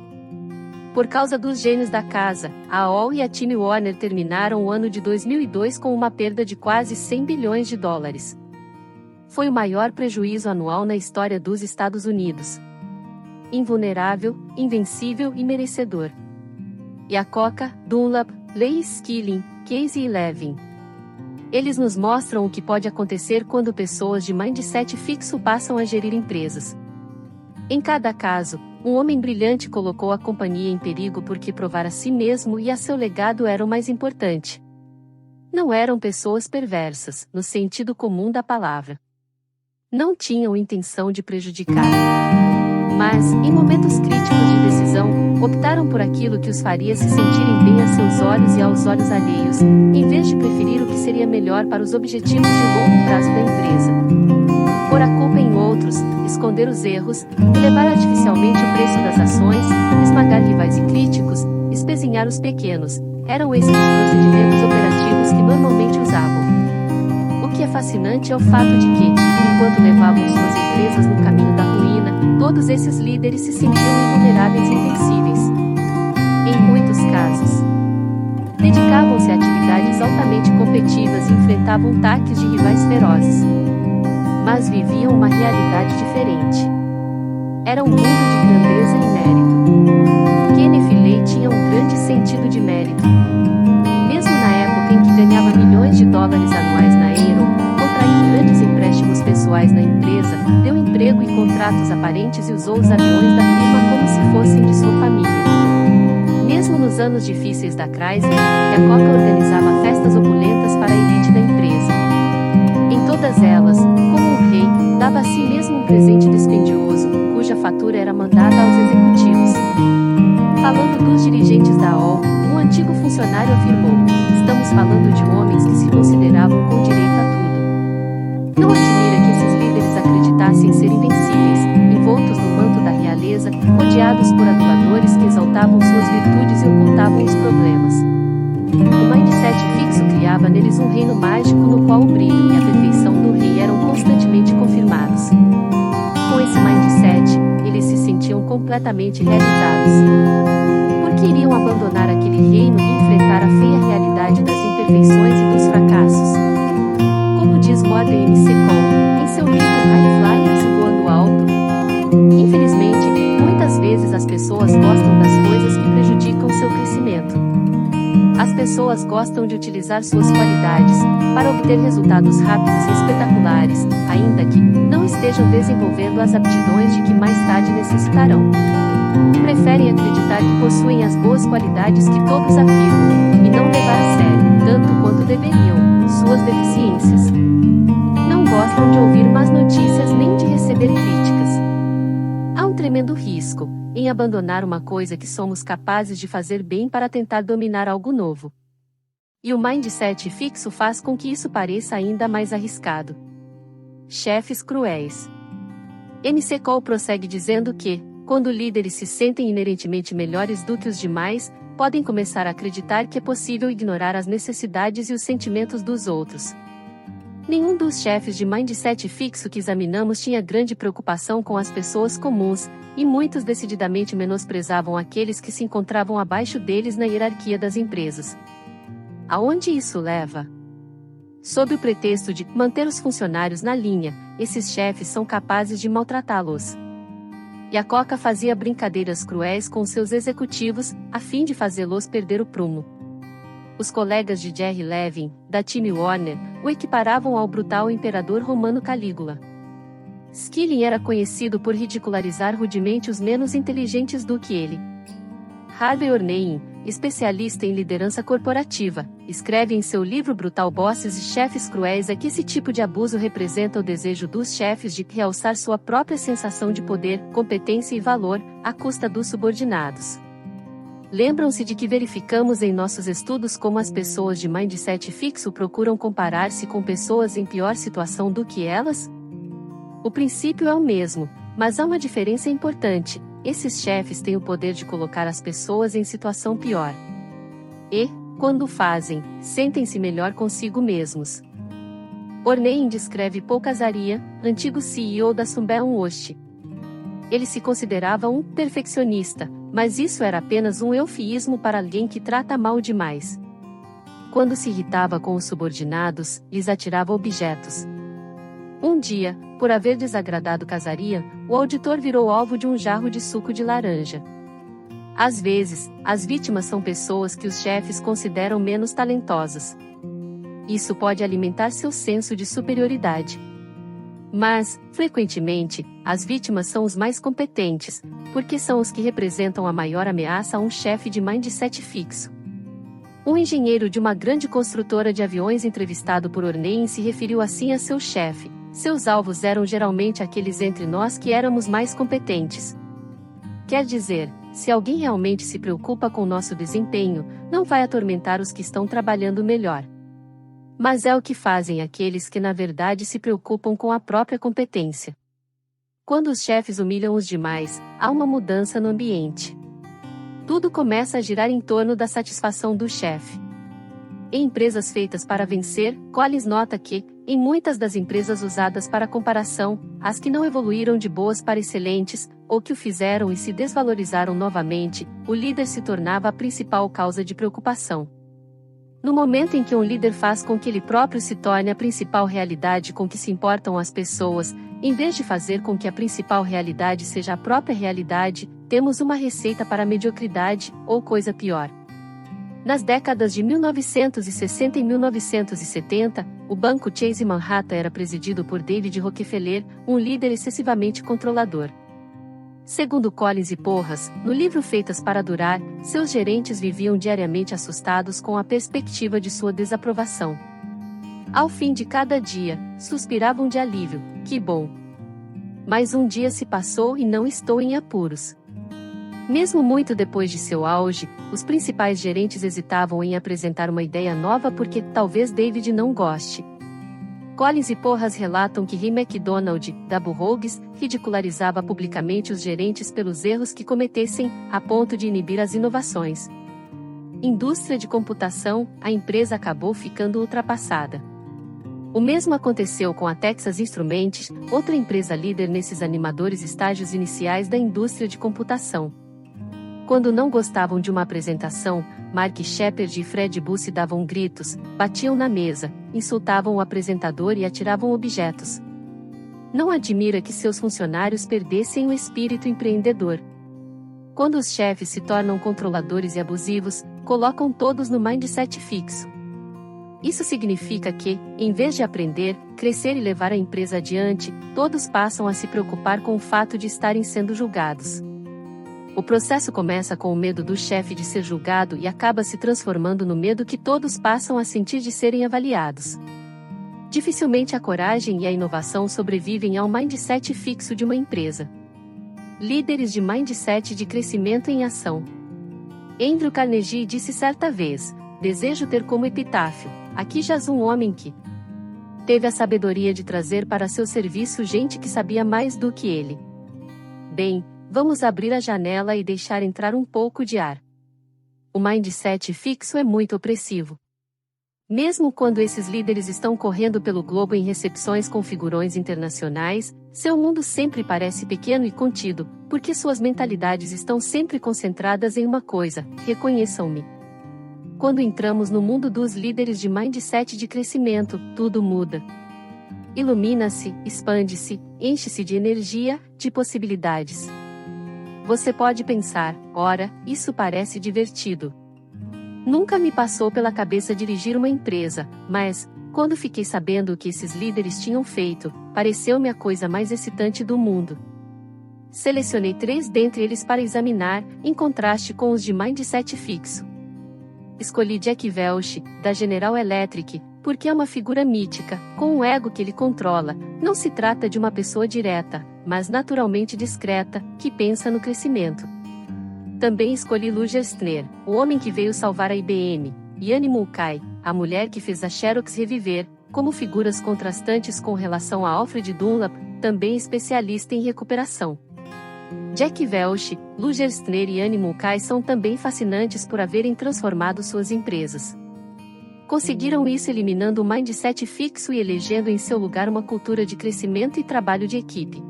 Por causa dos gênios da casa, a AOL e a Time Warner terminaram o ano de 2002 com uma perda de quase 100 bilhões de dólares. Foi o maior prejuízo anual na história dos Estados Unidos. Invulnerável, invencível e merecedor. Iacocca, Dunlap, Leigh Skilling, Casey e Levin. Eles nos mostram o que pode acontecer quando pessoas de mindset fixo passam a gerir empresas. Em cada caso, um homem brilhante colocou a companhia em perigo porque provar a si mesmo e a seu legado era o mais importante. Não eram pessoas perversas, no sentido comum da palavra. Não tinham intenção de prejudicar. Mas, em momentos críticos de decisão, optaram por aquilo que os faria se sentirem bem a seus olhos e aos olhos alheios, em vez de preferir o que seria melhor para os objetivos de longo prazo da empresa. Pôr a culpa em outros, esconder os erros, elevar artificialmente o preço das ações, esmagar rivais e críticos, espezinhar os pequenos, eram esses os procedimentos operativos que normalmente usavam. O que é fascinante é o fato de que, enquanto levavam suas empresas no caminho da ruína, todos esses líderes se sentiam invulneráveis e invencíveis. Em muitos casos, dedicavam-se a atividades altamente competitivas e enfrentavam ataques de rivais ferozes. Mas viviam uma realidade diferente. Era um mundo de grandeza e mérito. Kenneth Lay tinha um grande sentido de mérito. Mesmo na época em que ganhava milhões de dólares anuais na Enron, contraiu grandes empréstimos pessoais na empresa, deu emprego e contratos aparentes e usou os aviões da firma como se fossem de sua família. Mesmo nos anos difíceis da Chrysler, Iacocca organizava festas opulentas para a elite da empresa. Em todas elas, como um rei, dava a si mesmo um presente dispendioso, cuja fatura era mandada aos executivos. Falando dos dirigentes da AOL, um antigo funcionário afirmou: "Estamos falando de homens que se consideravam com direito a tudo." Não admira que esses líderes acreditassem ser invencíveis, envoltos no manto da realeza, odiados por aduladores que exaltavam suas virtudes e ocultavam os problemas. O mindset fixo criava neles um reino mágico no qual o brilho e a perfeição do rei eram constantemente confirmados. Com esse mindset, eles se sentiam completamente realizados. Porque iriam abandonar aquele reino e enfrentar a feia realidade das imperfeições e dos fracassos. Como diz Gordon M. Cole, em seu livro High Flyers Voando Alto, infelizmente, muitas vezes as pessoas gostam das coisas que prejudicam seu crescimento. As pessoas gostam de utilizar suas qualidades para obter resultados rápidos e espetaculares, ainda que não estejam desenvolvendo as aptidões de que mais tarde necessitarão. Preferem acreditar que possuem as boas qualidades que todos afirmam, e não levar a sério, tanto quanto deveriam, suas deficiências. Não gostam de ouvir más notícias nem de receber críticas. Há um tremendo risco em abandonar uma coisa que somos capazes de fazer bem para tentar dominar algo novo. E o mindset fixo faz com que isso pareça ainda mais arriscado. Chefes cruéis. MC Cole prossegue dizendo que, quando líderes se sentem inerentemente melhores do que os demais, podem começar a acreditar que é possível ignorar as necessidades e os sentimentos dos outros. Nenhum dos chefes de mindset fixo que examinamos tinha grande preocupação com as pessoas comuns, e muitos decididamente menosprezavam aqueles que se encontravam abaixo deles na hierarquia das empresas. Aonde isso leva? Sob o pretexto de manter os funcionários na linha, esses chefes são capazes de maltratá-los. Iacocca fazia brincadeiras cruéis com seus executivos, a fim de fazê-los perder o prumo. Os colegas de Jerry Levin, da Time Warner, o equiparavam ao brutal imperador romano Calígula. Skilling era conhecido por ridicularizar rudemente os menos inteligentes do que ele. Harvey Ornein, especialista em liderança corporativa, escreve em seu livro Brutal Bosses e Chefes Cruéis que esse tipo de abuso representa o desejo dos chefes de realçar sua própria sensação de poder, competência e valor, à custa dos subordinados. Lembram-se de que verificamos em nossos estudos como as pessoas de mindset fixo procuram comparar-se com pessoas em pior situação do que elas? O princípio é o mesmo, mas há uma diferença importante: esses chefes têm o poder de colocar as pessoas em situação pior. E, quando o fazem, sentem-se melhor consigo mesmos. Ornein descreve Paul Casaria, antigo CEO da Sunbeam Wost. Ele se considerava um perfeccionista, mas isso era apenas um eufemismo para alguém que trata mal demais. Quando se irritava com os subordinados, lhes atirava objetos. Um dia, por haver desagradado Casaria, o auditor virou alvo de um jarro de suco de laranja. Às vezes, as vítimas são pessoas que os chefes consideram menos talentosas. Isso pode alimentar seu senso de superioridade. Mas, frequentemente, as vítimas são os mais competentes, porque são os que representam a maior ameaça a um chefe de mindset fixo. Um engenheiro de uma grande construtora de aviões entrevistado por Ornein se referiu assim a seu chefe: seus alvos eram geralmente aqueles entre nós que éramos mais competentes. Quer dizer, se alguém realmente se preocupa com nosso desempenho, não vai atormentar os que estão trabalhando melhor. Mas é o que fazem aqueles que na verdade se preocupam com a própria competência. Quando os chefes humilham os demais, há uma mudança no ambiente. Tudo começa a girar em torno da satisfação do chefe. Em empresas feitas para vencer, Collins nota que, em muitas das empresas usadas para comparação, as que não evoluíram de boas para excelentes, ou que o fizeram e se desvalorizaram novamente, o líder se tornava a principal causa de preocupação. No momento em que um líder faz com que ele próprio se torne a principal realidade com que se importam as pessoas, em vez de fazer com que a principal realidade seja a própria realidade, temos uma receita para a mediocridade, ou coisa pior. Nas décadas de 1960 e 1970, o banco Chase Manhattan era presidido por David Rockefeller, um líder excessivamente controlador. Segundo Collins e Porras, no livro Feitas para Durar, seus gerentes viviam diariamente assustados com a perspectiva de sua desaprovação. Ao fim de cada dia, suspiravam de alívio: que bom! Mais um dia se passou e não estou em apuros. Mesmo muito depois de seu auge, os principais gerentes hesitavam em apresentar uma ideia nova porque talvez David não goste. Collins e Porras relatam que Ray McDonald, da Burroughs, ridicularizava publicamente os gerentes pelos erros que cometessem, a ponto de inibir as inovações. Indústria de computação, a empresa acabou ficando ultrapassada. O mesmo aconteceu com a Texas Instruments, outra empresa líder nesses animadores estágios iniciais da indústria de computação. Quando não gostavam de uma apresentação, Mark Shepard e Fred Busse davam gritos, batiam na mesa, insultavam o apresentador e atiravam objetos. Não admira que seus funcionários perdessem o espírito empreendedor. Quando os chefes se tornam controladores e abusivos, colocam todos no mindset fixo. Isso significa que, em vez de aprender, crescer e levar a empresa adiante, todos passam a se preocupar com o fato de estarem sendo julgados. O processo começa com o medo do chefe de ser julgado e acaba se transformando no medo que todos passam a sentir de serem avaliados. Dificilmente a coragem e a inovação sobrevivem ao mindset fixo de uma empresa. Líderes de mindset de crescimento em ação. Andrew Carnegie disse certa vez: desejo ter como epitáfio: aqui jaz um homem que teve a sabedoria de trazer para seu serviço gente que sabia mais do que ele. Bem, vamos abrir a janela e deixar entrar um pouco de ar. O mindset fixo é muito opressivo. Mesmo quando esses líderes estão correndo pelo globo em recepções com figurões internacionais, seu mundo sempre parece pequeno e contido, porque suas mentalidades estão sempre concentradas em uma coisa: reconheçam-me. Quando entramos no mundo dos líderes de mindset de crescimento, tudo muda. Ilumina-se, expande-se, enche-se de energia, de possibilidades. Você pode pensar: ora, isso parece divertido. Nunca me passou pela cabeça dirigir uma empresa, mas, quando fiquei sabendo o que esses líderes tinham feito, pareceu-me a coisa mais excitante do mundo. Selecionei 3 dentre eles para examinar, em contraste com os de mindset fixo. escolhi Jack Welch, da General Electric, porque é uma figura mítica, com um ego que ele controla. Não se trata de uma pessoa direta, mas naturalmente discreta, que pensa no crescimento. Também escolhi Lou Gerstner, o homem que veio salvar a IBM, e Annie Mulcahy, a mulher que fez a Xerox reviver, como figuras contrastantes com relação a Alfred Dunlap, também especialista em recuperação. Jack Welch, Lou Gerstner e Annie Mulcahy são também fascinantes por haverem transformado suas empresas. Conseguiram isso eliminando o mindset fixo e elegendo em seu lugar uma cultura de crescimento e trabalho de equipe.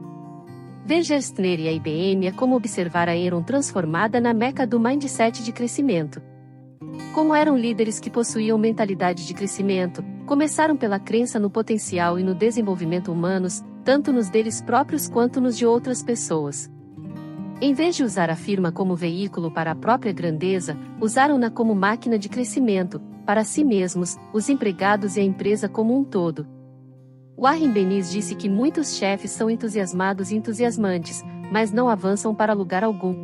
Ver Gerstner e a IBM é como observar a Enron transformada na meca do mindset de crescimento. Como eram líderes que possuíam mentalidade de crescimento, começaram pela crença no potencial e no desenvolvimento humanos, tanto nos deles próprios quanto nos de outras pessoas. Em vez de usar a firma como veículo para a própria grandeza, usaram-na como máquina de crescimento, para si mesmos, os empregados e a empresa como um todo. Warren Bennis disse que muitos chefes são entusiasmados e entusiasmantes, mas não avançam para lugar algum.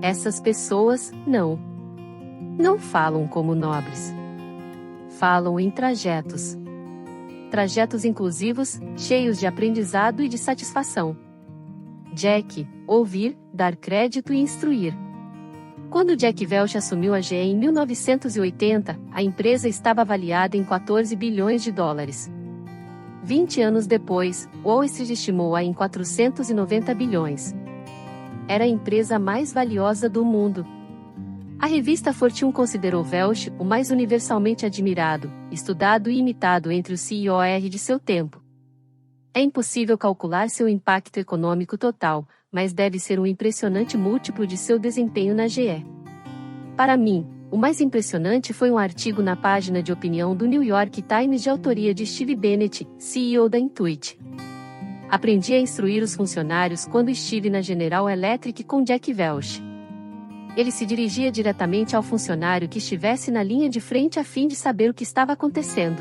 Essas pessoas, não falam como nobres. Falam em trajetos. Trajetos inclusivos, cheios de aprendizado e de satisfação. Jack, ouvir, dar crédito e instruir. Quando Jack Welch assumiu a GE em 1980, a empresa estava avaliada em 14 bilhões de dólares. 20 anos depois, Wall Street estimou-a em 490 bilhões. Era a empresa mais valiosa do mundo. A revista Fortune considerou Welch o mais universalmente admirado, estudado e imitado entre os CEOs de seu tempo. É impossível calcular seu impacto econômico total, mas deve ser um impressionante múltiplo de seu desempenho na GE. Para mim, o mais impressionante foi um artigo na página de opinião do New York Times de autoria de Steve Bennett, CEO da Intuit. Aprendi a instruir os funcionários quando estive na General Electric com Jack Welch. Ele se dirigia diretamente ao funcionário que estivesse na linha de frente a fim de saber o que estava acontecendo.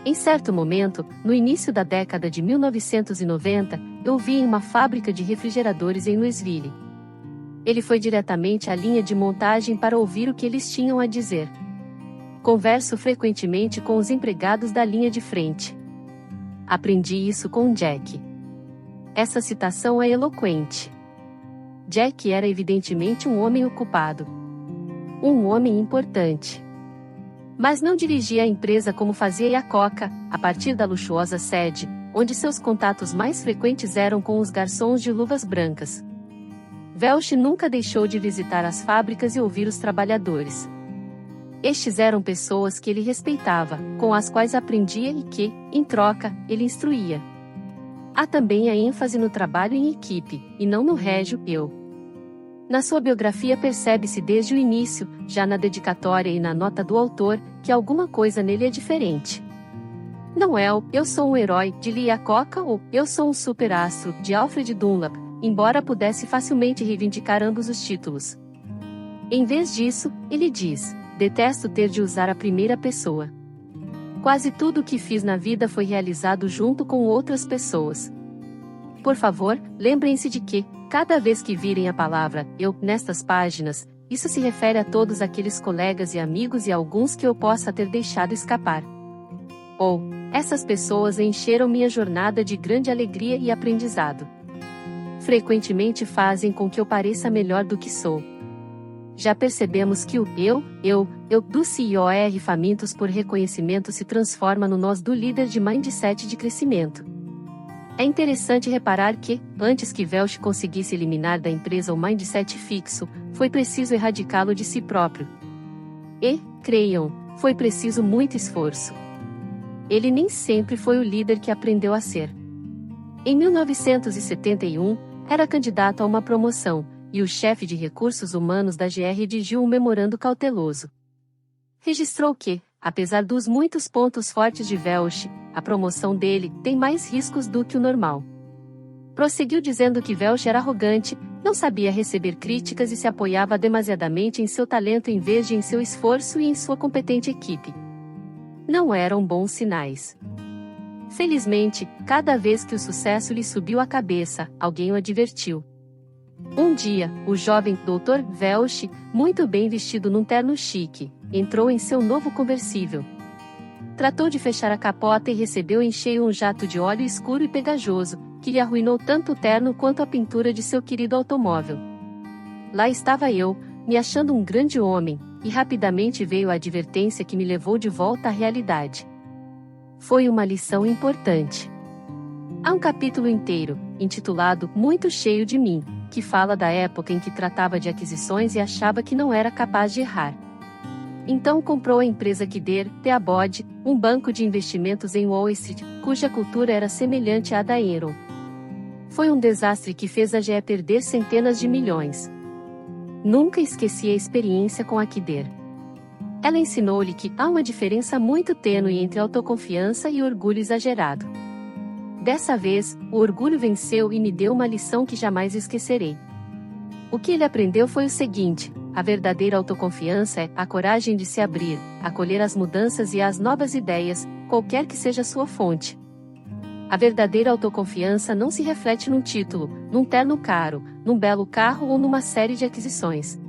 Em certo momento, no início da década de 1990, eu vi em uma fábrica de refrigeradores em Louisville. Ele foi diretamente à linha de montagem para ouvir o que eles tinham a dizer. Converso frequentemente com os empregados da linha de frente. Aprendi isso com Jack. Essa citação é eloquente. Jack era evidentemente um homem ocupado. Um homem importante. Mas não dirigia a empresa como fazia a Coca, a partir da luxuosa sede, onde seus contatos mais frequentes eram com os garçons de luvas brancas. Welch nunca deixou de visitar as fábricas e ouvir os trabalhadores. Estes eram pessoas que ele respeitava, com as quais aprendia e que, em troca, ele instruía. Há também a ênfase no trabalho em equipe, e não no régio eu. Na sua biografia percebe-se desde o início, já na dedicatória e na nota do autor, que alguma coisa nele é diferente. Não é o "eu sou um herói" de Lee Iacocca ou "eu sou um superastro" de Alfred Dunlap, embora pudesse facilmente reivindicar ambos os títulos. Em vez disso, ele diz: detesto ter de usar a primeira pessoa. Quase tudo o que fiz na vida foi realizado junto com outras pessoas. Por favor, lembrem-se de que, cada vez que virem a palavra "eu" nestas páginas, isso se refere a todos aqueles colegas e amigos e alguns que eu possa ter deixado escapar. Ou, essas pessoas encheram minha jornada de grande alegria e aprendizado. Frequentemente fazem com que eu pareça melhor do que sou. Já percebemos que o eu do CEOR famintos por reconhecimento se transforma no nós do líder de mindset de crescimento. É interessante reparar que, antes que Welch conseguisse eliminar da empresa o mindset fixo, foi preciso erradicá-lo de si próprio. E, creiam, foi preciso muito esforço. Ele nem sempre foi o líder que aprendeu a ser. Em 1971, era candidato a uma promoção, e o chefe de recursos humanos da GE redigiu um memorando cauteloso. Registrou que, apesar dos muitos pontos fortes de Welch, a promoção dele tem mais riscos do que o normal. Prosseguiu dizendo que Welch era arrogante, não sabia receber críticas e se apoiava demasiadamente em seu talento em vez de em seu esforço e em sua competente equipe. Não eram bons sinais. Felizmente, cada vez que o sucesso lhe subiu à cabeça, alguém o advertiu. Um dia, o jovem Dr. Welch, muito bem vestido num terno chique, entrou em seu novo conversível. Tratou de fechar a capota e recebeu em cheio um jato de óleo escuro e pegajoso, que lhe arruinou tanto o terno quanto a pintura de seu querido automóvel. Lá estava eu, me achando um grande homem, e rapidamente veio a advertência que me levou de volta à realidade. Foi uma lição importante. Há um capítulo inteiro, intitulado Muito Cheio de Mim, que fala da época em que tratava de aquisições e achava que não era capaz de errar. Então comprou a empresa Kidder Peabody, um banco de investimentos em Wall Street, cuja cultura era semelhante à da Enron. Foi um desastre que fez a GE perder centenas de milhões. Nunca esqueci a experiência com a Kidder. Ela ensinou-lhe que há uma diferença muito tênue entre autoconfiança e orgulho exagerado. Dessa vez, o orgulho venceu e me deu uma lição que jamais esquecerei. O que ele aprendeu foi o seguinte: a verdadeira autoconfiança é a coragem de se abrir, acolher as mudanças e as novas ideias, qualquer que seja sua fonte. A verdadeira autoconfiança não se reflete num título, num terno caro, num belo carro ou numa série de aquisições.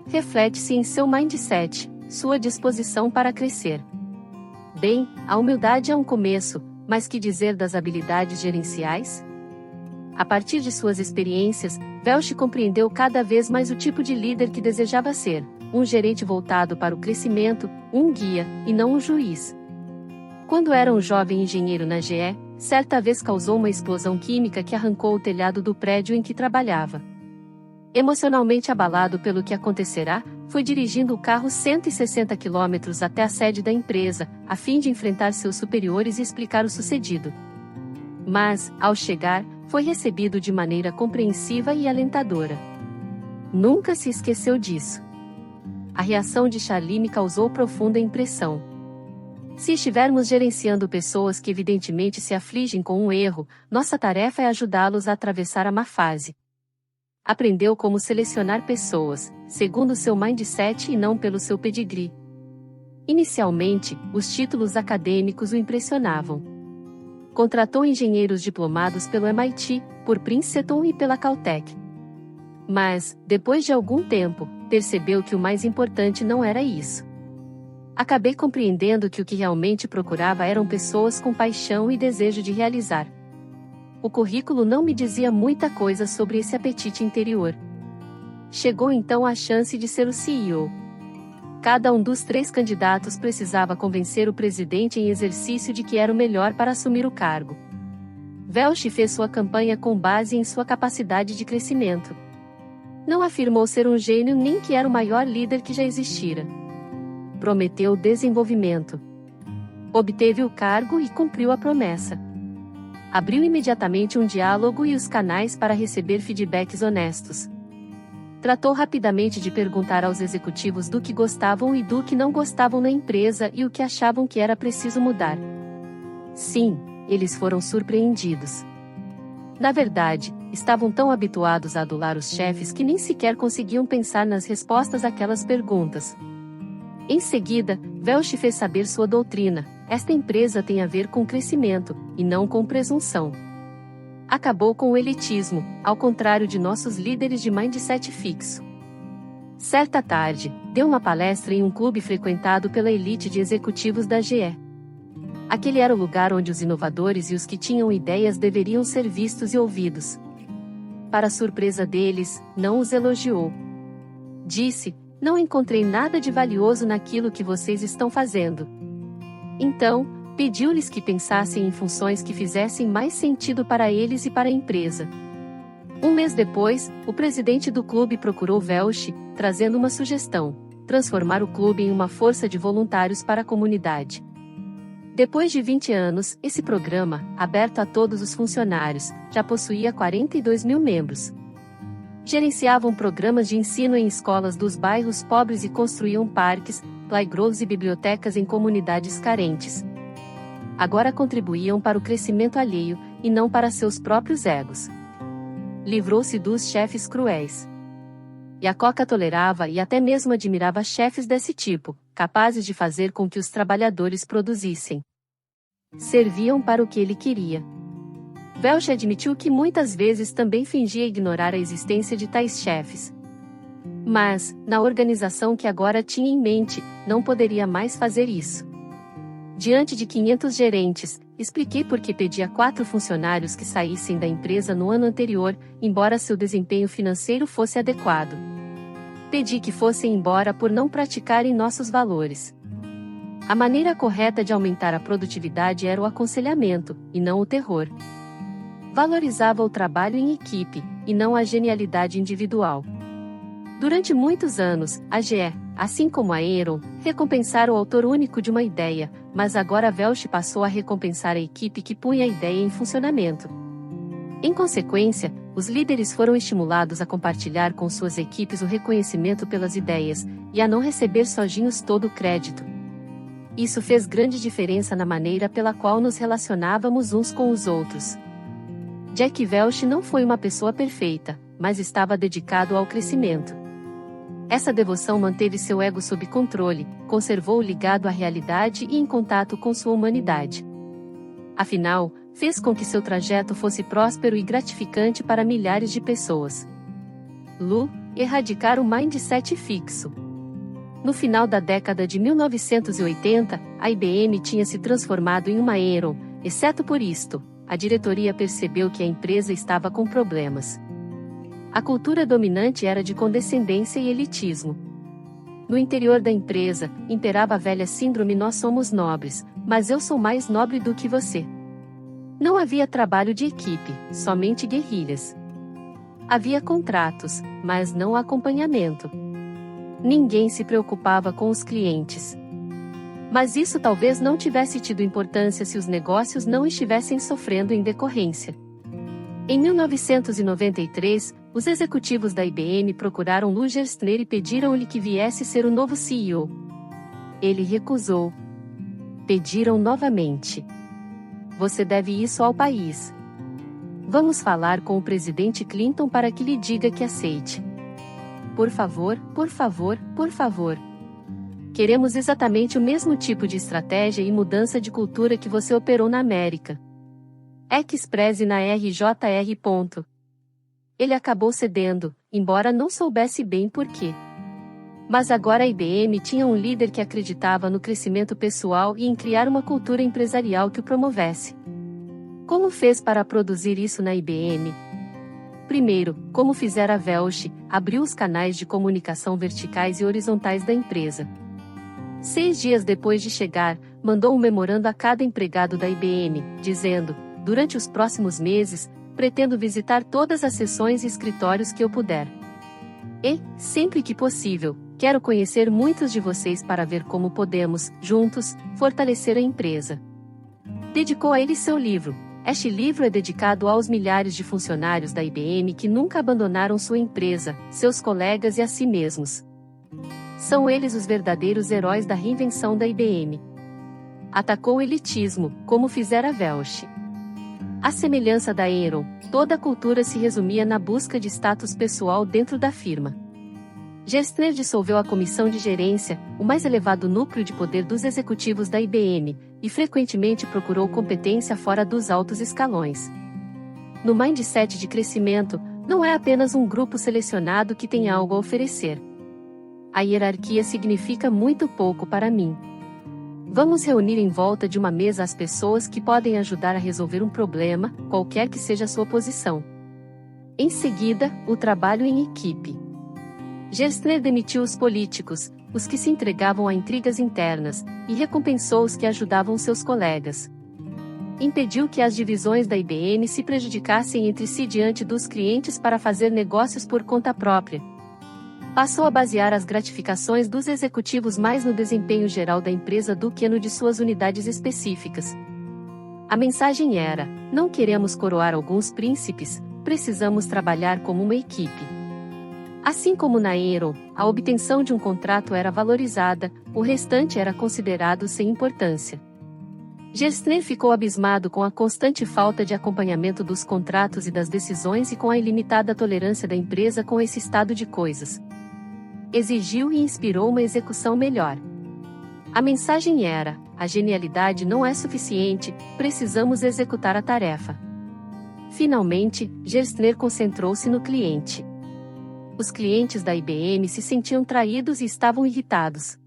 Reflete-se em seu mindset, sua disposição para crescer. Bem, a humildade é um começo, mas que dizer das habilidades gerenciais? A partir de suas experiências, Welch compreendeu cada vez mais o tipo de líder que desejava ser: um gerente voltado para o crescimento, um guia, e não um juiz. Quando era um jovem engenheiro na GE, certa vez causou uma explosão química que arrancou o telhado do prédio em que trabalhava. Emocionalmente abalado pelo que acontecerá, foi dirigindo o carro 160 quilômetros até a sede da empresa, a fim de enfrentar seus superiores e explicar o sucedido. Mas, ao chegar, foi recebido de maneira compreensiva e alentadora. Nunca se esqueceu disso. A reação de Charlie me causou profunda impressão. Se estivermos gerenciando pessoas que evidentemente se afligem com um erro, nossa tarefa é ajudá-los a atravessar a má fase. Aprendeu como selecionar pessoas, segundo seu mindset e não pelo seu pedigree. Inicialmente, os títulos acadêmicos o impressionavam. Contratou engenheiros diplomados pelo MIT, por Princeton e pela Caltech. Mas, depois de algum tempo, percebeu que o mais importante não era isso. Acabei compreendendo que o que realmente procurava eram pessoas com paixão e desejo de realizar. O currículo não me dizia muita coisa sobre esse apetite interior. Chegou então a chance de ser o CEO. Cada um dos 3 candidatos precisava convencer o presidente em exercício de que era o melhor para assumir o cargo. Welch fez sua campanha com base em sua capacidade de crescimento. Não afirmou ser um gênio nem que era o maior líder que já existira. Prometeu desenvolvimento. Obteve o cargo e cumpriu a promessa. Abriu imediatamente um diálogo e os canais para receber feedbacks honestos. Tratou rapidamente de perguntar aos executivos do que gostavam e do que não gostavam na empresa e o que achavam que era preciso mudar. Sim, eles foram surpreendidos. Na verdade, estavam tão habituados a adular os chefes que nem sequer conseguiam pensar nas respostas àquelas perguntas. Em seguida, Welch fez saber sua doutrina: esta empresa tem a ver com crescimento, e não com presunção. Acabou com o elitismo, ao contrário de nossos líderes de mindset fixo. Certa tarde, deu uma palestra em um clube frequentado pela elite de executivos da GE. Aquele era o lugar onde os inovadores e os que tinham ideias deveriam ser vistos e ouvidos. Para surpresa deles, não os elogiou. Disse: não encontrei nada de valioso naquilo que vocês estão fazendo. Então, pediu-lhes que pensassem em funções que fizessem mais sentido para eles e para a empresa. Um mês depois, o presidente do clube procurou Welch, trazendo uma sugestão: transformar o clube em uma força de voluntários para a comunidade. Depois de 20 anos, esse programa, aberto a todos os funcionários, já possuía 42 mil membros. Gerenciavam programas de ensino em escolas dos bairros pobres e construíam parques, playgrounds e bibliotecas em comunidades carentes. Agora contribuíam para o crescimento alheio, e não para seus próprios egos. Livrou-se dos chefes cruéis. E a Coca tolerava e até mesmo admirava chefes desse tipo, capazes de fazer com que os trabalhadores produzissem. Serviam para o que ele queria. Welch admitiu que muitas vezes também fingia ignorar a existência de tais chefes. Mas, na organização que agora tinha em mente, não poderia mais fazer isso. Diante de 500 gerentes, expliquei por que pedia 4 funcionários que saíssem da empresa no ano anterior, embora seu desempenho financeiro fosse adequado. Pedi que fossem embora por não praticarem nossos valores. A maneira correta de aumentar a produtividade era o aconselhamento, e não o terror. Valorizava o trabalho em equipe, e não a genialidade individual. Durante muitos anos, a GE, assim como a Enron, recompensaram o autor único de uma ideia, mas agora Welch passou a recompensar a equipe que punha a ideia em funcionamento. Em consequência, os líderes foram estimulados a compartilhar com suas equipes o reconhecimento pelas ideias, e a não receber sozinhos todo o crédito. Isso fez grande diferença na maneira pela qual nos relacionávamos uns com os outros. Jack Welch não foi uma pessoa perfeita, mas estava dedicado ao crescimento. Essa devoção manteve seu ego sob controle, conservou-o ligado à realidade e em contato com sua humanidade. Afinal, fez com que seu trajeto fosse próspero e gratificante para milhares de pessoas. Erradicar o mindset fixo. No final da década de 1980, a IBM tinha se transformado em uma Enron, exceto por isto, a diretoria percebeu que a empresa estava com problemas. A cultura dominante era de condescendência e elitismo. No interior da empresa, imperava a velha síndrome nós somos nobres, mas eu sou mais nobre do que você. Não havia trabalho de equipe, somente guerrilhas. Havia contratos, mas não acompanhamento. Ninguém se preocupava com os clientes. Mas isso talvez não tivesse tido importância se os negócios não estivessem sofrendo em decorrência. Em 1993, os executivos da IBM procuraram Lou Gerstner e pediram-lhe que viesse ser o novo CEO. Ele recusou. Pediram novamente. Você deve isso ao país. Vamos falar com o presidente Clinton para que lhe diga que aceite. Por favor, por favor, por favor. Queremos exatamente o mesmo tipo de estratégia e mudança de cultura que você operou na América. Expresse na RJR. Ele acabou cedendo, embora não soubesse bem por quê. Mas agora a IBM tinha um líder que acreditava no crescimento pessoal e em criar uma cultura empresarial que o promovesse. Como fez para produzir isso na IBM? Primeiro, como fizera Welch, abriu os canais de comunicação verticais e horizontais da empresa. 6 dias depois de chegar, mandou um memorando a cada empregado da IBM, dizendo: durante os próximos meses, pretendo visitar todas as seções e escritórios que eu puder. E, sempre que possível, quero conhecer muitos de vocês para ver como podemos, juntos, fortalecer a empresa. Dedicou a ele seu livro. Este livro é dedicado aos milhares de funcionários da IBM que nunca abandonaram sua empresa, seus colegas e a si mesmos. São eles os verdadeiros heróis da reinvenção da IBM. Atacou o elitismo, como fizera Welch. À semelhança da Enron, toda a cultura se resumia na busca de status pessoal dentro da firma. Gerstner dissolveu a comissão de gerência, o mais elevado núcleo de poder dos executivos da IBM, e frequentemente procurou competência fora dos altos escalões. No mindset de crescimento, não é apenas um grupo selecionado que tem algo a oferecer. A hierarquia significa muito pouco para mim. Vamos reunir em volta de uma mesa as pessoas que podem ajudar a resolver um problema, qualquer que seja a sua posição. Em seguida, o trabalho em equipe. Gerstner demitiu os políticos, os que se entregavam a intrigas internas, e recompensou os que ajudavam seus colegas. Impediu que as divisões da IBM se prejudicassem entre si diante dos clientes para fazer negócios por conta própria. Passou a basear as gratificações dos executivos mais no desempenho geral da empresa do que no de suas unidades específicas. A mensagem era: não queremos coroar alguns príncipes, precisamos trabalhar como uma equipe. Assim como na Enron, a obtenção de um contrato era valorizada, o restante era considerado sem importância. Gerstner ficou abismado com a constante falta de acompanhamento dos contratos e das decisões e com a ilimitada tolerância da empresa com esse estado de coisas. Exigiu e inspirou uma execução melhor. A mensagem era: a genialidade não é suficiente, precisamos executar a tarefa. Finalmente, Gerstner concentrou-se no cliente. Os clientes da IBM se sentiam traídos e estavam irritados.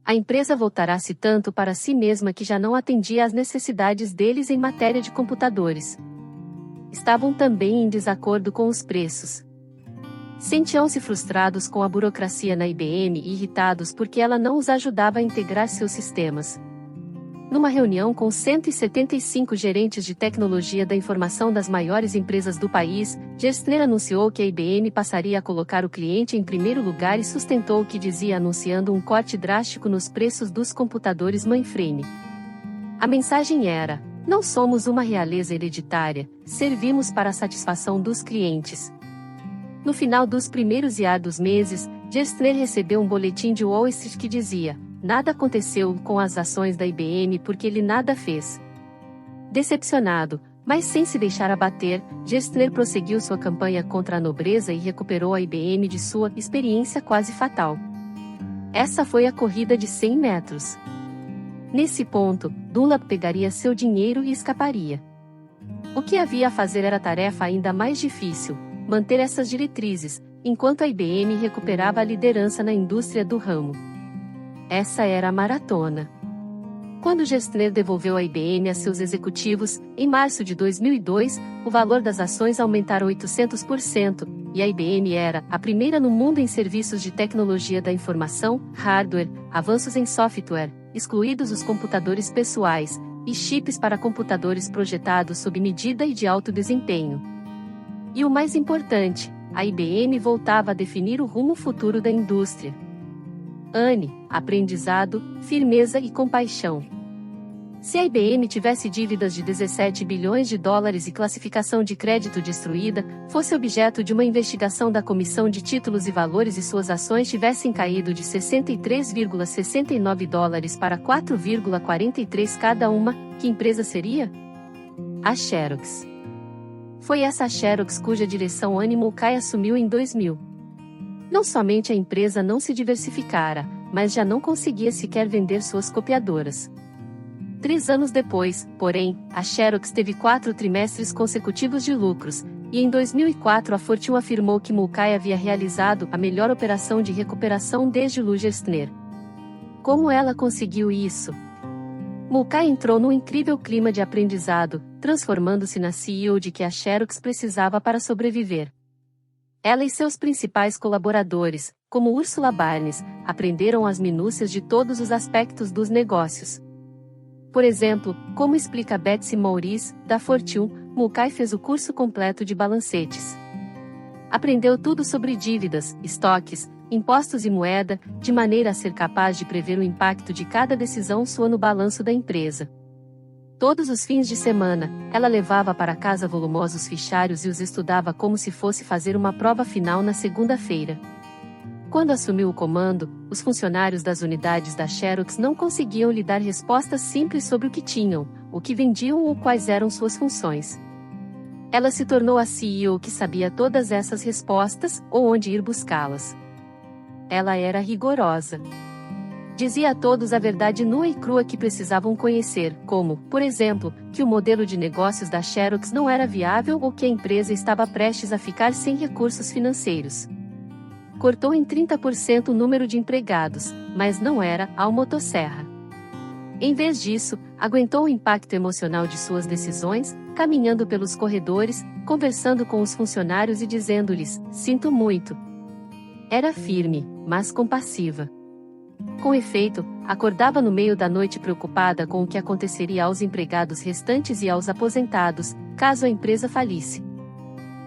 A empresa voltará-se tanto para si mesma que já não atendia às necessidades deles em matéria de computadores. Estavam também em desacordo com os preços. Sentiam-se frustrados com a burocracia na IBM e irritados porque ela não os ajudava a integrar seus sistemas. Numa reunião com 175 gerentes de tecnologia da informação das maiores empresas do país, Gerstner anunciou que a IBM passaria a colocar o cliente em primeiro lugar e sustentou o que dizia anunciando um corte drástico nos preços dos computadores mainframe. A mensagem era: não somos uma realeza hereditária, servimos para a satisfação dos clientes. No final dos primeiros e árduos meses, Gerstner recebeu um boletim de Wall Street que dizia: nada aconteceu com as ações da IBM porque ele nada fez. Decepcionado, mas sem se deixar abater, Gerstner prosseguiu sua campanha contra a nobreza e recuperou a IBM de sua experiência quase fatal. Essa foi a corrida de 100 metros. Nesse ponto, Dunlap pegaria seu dinheiro e escaparia. O que havia a fazer era tarefa ainda mais difícil: manter essas diretrizes, enquanto a IBM recuperava a liderança na indústria do ramo. Essa era a maratona. Quando Gerstner devolveu a IBM a seus executivos, em março de 2002, o valor das ações aumentara 800%, e a IBM era a primeira no mundo em serviços de tecnologia da informação, hardware, avanços em software, excluídos os computadores pessoais, e chips para computadores projetados sob medida e de alto desempenho. E o mais importante, a IBM voltava a definir o rumo futuro da indústria. ANE, aprendizado, firmeza e compaixão. Se a IBM tivesse dívidas de 17 bilhões de dólares e classificação de crédito destruída, fosse objeto de uma investigação da Comissão de Títulos e Valores e suas ações tivessem caído de 63,69 dólares para 4,43 cada uma, que empresa seria? A Xerox. Foi essa Xerox cuja direção ANE Mulcahy assumiu em 2000. Não somente a empresa não se diversificara, mas já não conseguia sequer vender suas copiadoras. 3 anos depois, porém, a Xerox teve 4 trimestres consecutivos de lucros, e em 2004 a Fortune afirmou que Mulcahy havia realizado a melhor operação de recuperação desde Lou Gerstner. Como ela conseguiu isso? Mulcahy entrou num incrível clima de aprendizado, transformando-se na CEO de que a Xerox precisava para sobreviver. Ela e seus principais colaboradores, como Ursula Barnes, aprenderam as minúcias de todos os aspectos dos negócios. Por exemplo, como explica Betsy Maurice, da Fortune, Mulcahy fez o curso completo de balancetes. Aprendeu tudo sobre dívidas, estoques, impostos e moeda, de maneira a ser capaz de prever o impacto de cada decisão sua no balanço da empresa. Todos os fins de semana, ela levava para casa volumosos fichários e os estudava como se fosse fazer uma prova final na segunda-feira. Quando assumiu o comando, os funcionários das unidades da Xerox não conseguiam lhe dar respostas simples sobre o que tinham, o que vendiam ou quais eram suas funções. Ela se tornou a CEO que sabia todas essas respostas, ou onde ir buscá-las. Ela era rigorosa. Dizia a todos a verdade nua e crua que precisavam conhecer, como, por exemplo, que o modelo de negócios da Xerox não era viável ou que a empresa estava prestes a ficar sem recursos financeiros. Cortou em 30% o número de empregados, mas não era a motosserra. Em vez disso, aguentou o impacto emocional de suas decisões, caminhando pelos corredores, conversando com os funcionários e dizendo-lhes: "Sinto muito." Era firme, mas compassiva. Com efeito, acordava no meio da noite preocupada com o que aconteceria aos empregados restantes e aos aposentados, caso a empresa falisse.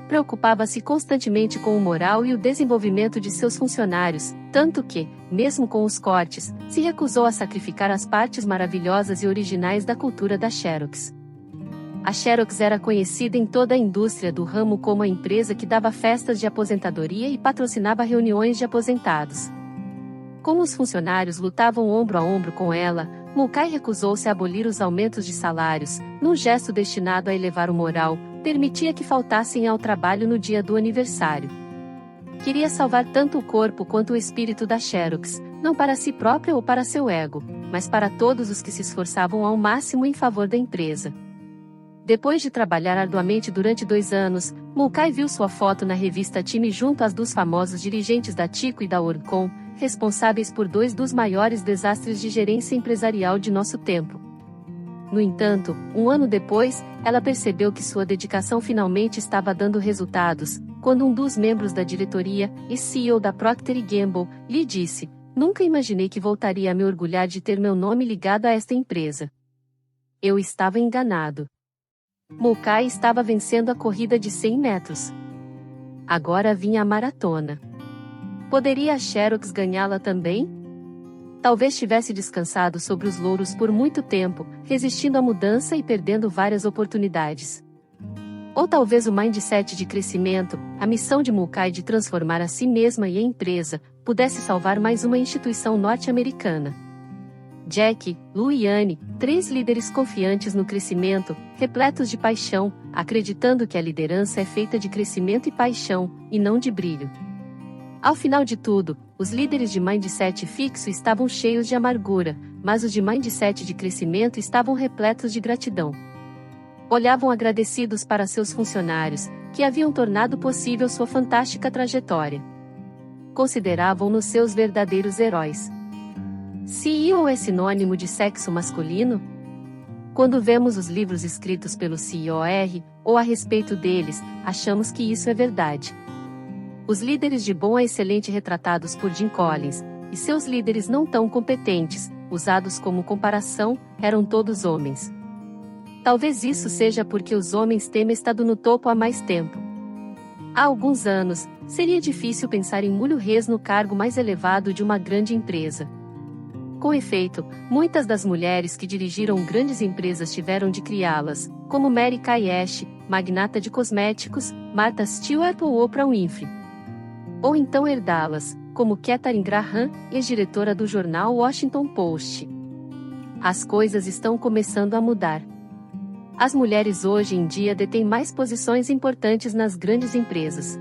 Preocupava-se constantemente com o moral e o desenvolvimento de seus funcionários, tanto que, mesmo com os cortes, se recusou a sacrificar as partes maravilhosas e originais da cultura da Xerox. A Xerox era conhecida em toda a indústria do ramo como a empresa que dava festas de aposentadoria e patrocinava reuniões de aposentados. Como os funcionários lutavam ombro a ombro com ela, Mulcahy recusou-se a abolir os aumentos de salários, num gesto destinado a elevar o moral, permitia que faltassem ao trabalho no dia do aniversário. Queria salvar tanto o corpo quanto o espírito da Xerox, não para si própria ou para seu ego, mas para todos os que se esforçavam ao máximo em favor da empresa. Depois de trabalhar arduamente durante 2 anos, Mulcahy viu sua foto na revista Time junto às dos famosos dirigentes da Tico e da Orcom, responsáveis por 2 dos maiores desastres de gerência empresarial de nosso tempo. No entanto, 1 ano depois, ela percebeu que sua dedicação finalmente estava dando resultados, quando um dos membros da diretoria, e CEO da Procter & Gamble, lhe disse: "Nunca imaginei que voltaria a me orgulhar de ter meu nome ligado a esta empresa." Eu estava enganado. Mulcahy estava vencendo a corrida de 100 metros. Agora vinha a maratona. Poderia a Xerox ganhá-la também? Talvez tivesse descansado sobre os louros por muito tempo, resistindo à mudança e perdendo várias oportunidades. Ou talvez o mindset de crescimento, a missão de Mulcahy de transformar a si mesma e a empresa, pudesse salvar mais uma instituição norte-americana. Jack, Lou e Anne, 3 líderes confiantes no crescimento, repletos de paixão, acreditando que a liderança é feita de crescimento e paixão, e não de brilho. Ao final de tudo, os líderes de mindset fixo estavam cheios de amargura, mas os de mindset de crescimento estavam repletos de gratidão. Olhavam agradecidos para seus funcionários, que haviam tornado possível sua fantástica trajetória. Consideravam-nos seus verdadeiros heróis. CEO é sinônimo de sexo masculino? Quando vemos os livros escritos pelo CEOR, ou a respeito deles, achamos que isso é verdade. Os líderes de bom a excelente retratados por Jim Collins, e seus líderes não tão competentes, usados como comparação, eram todos homens. Talvez isso seja porque os homens têm estado no topo há mais tempo. Há alguns anos, seria difícil pensar em mulheres no cargo mais elevado de uma grande empresa. Com efeito, muitas das mulheres que dirigiram grandes empresas tiveram de criá-las, como Mary Kay Ash, magnata de cosméticos, Martha Stewart ou Oprah Winfrey. Ou então herdá-las, como Katharine Graham, ex-diretora do jornal Washington Post. As coisas estão começando a mudar. As mulheres hoje em dia detêm mais posições importantes nas grandes empresas.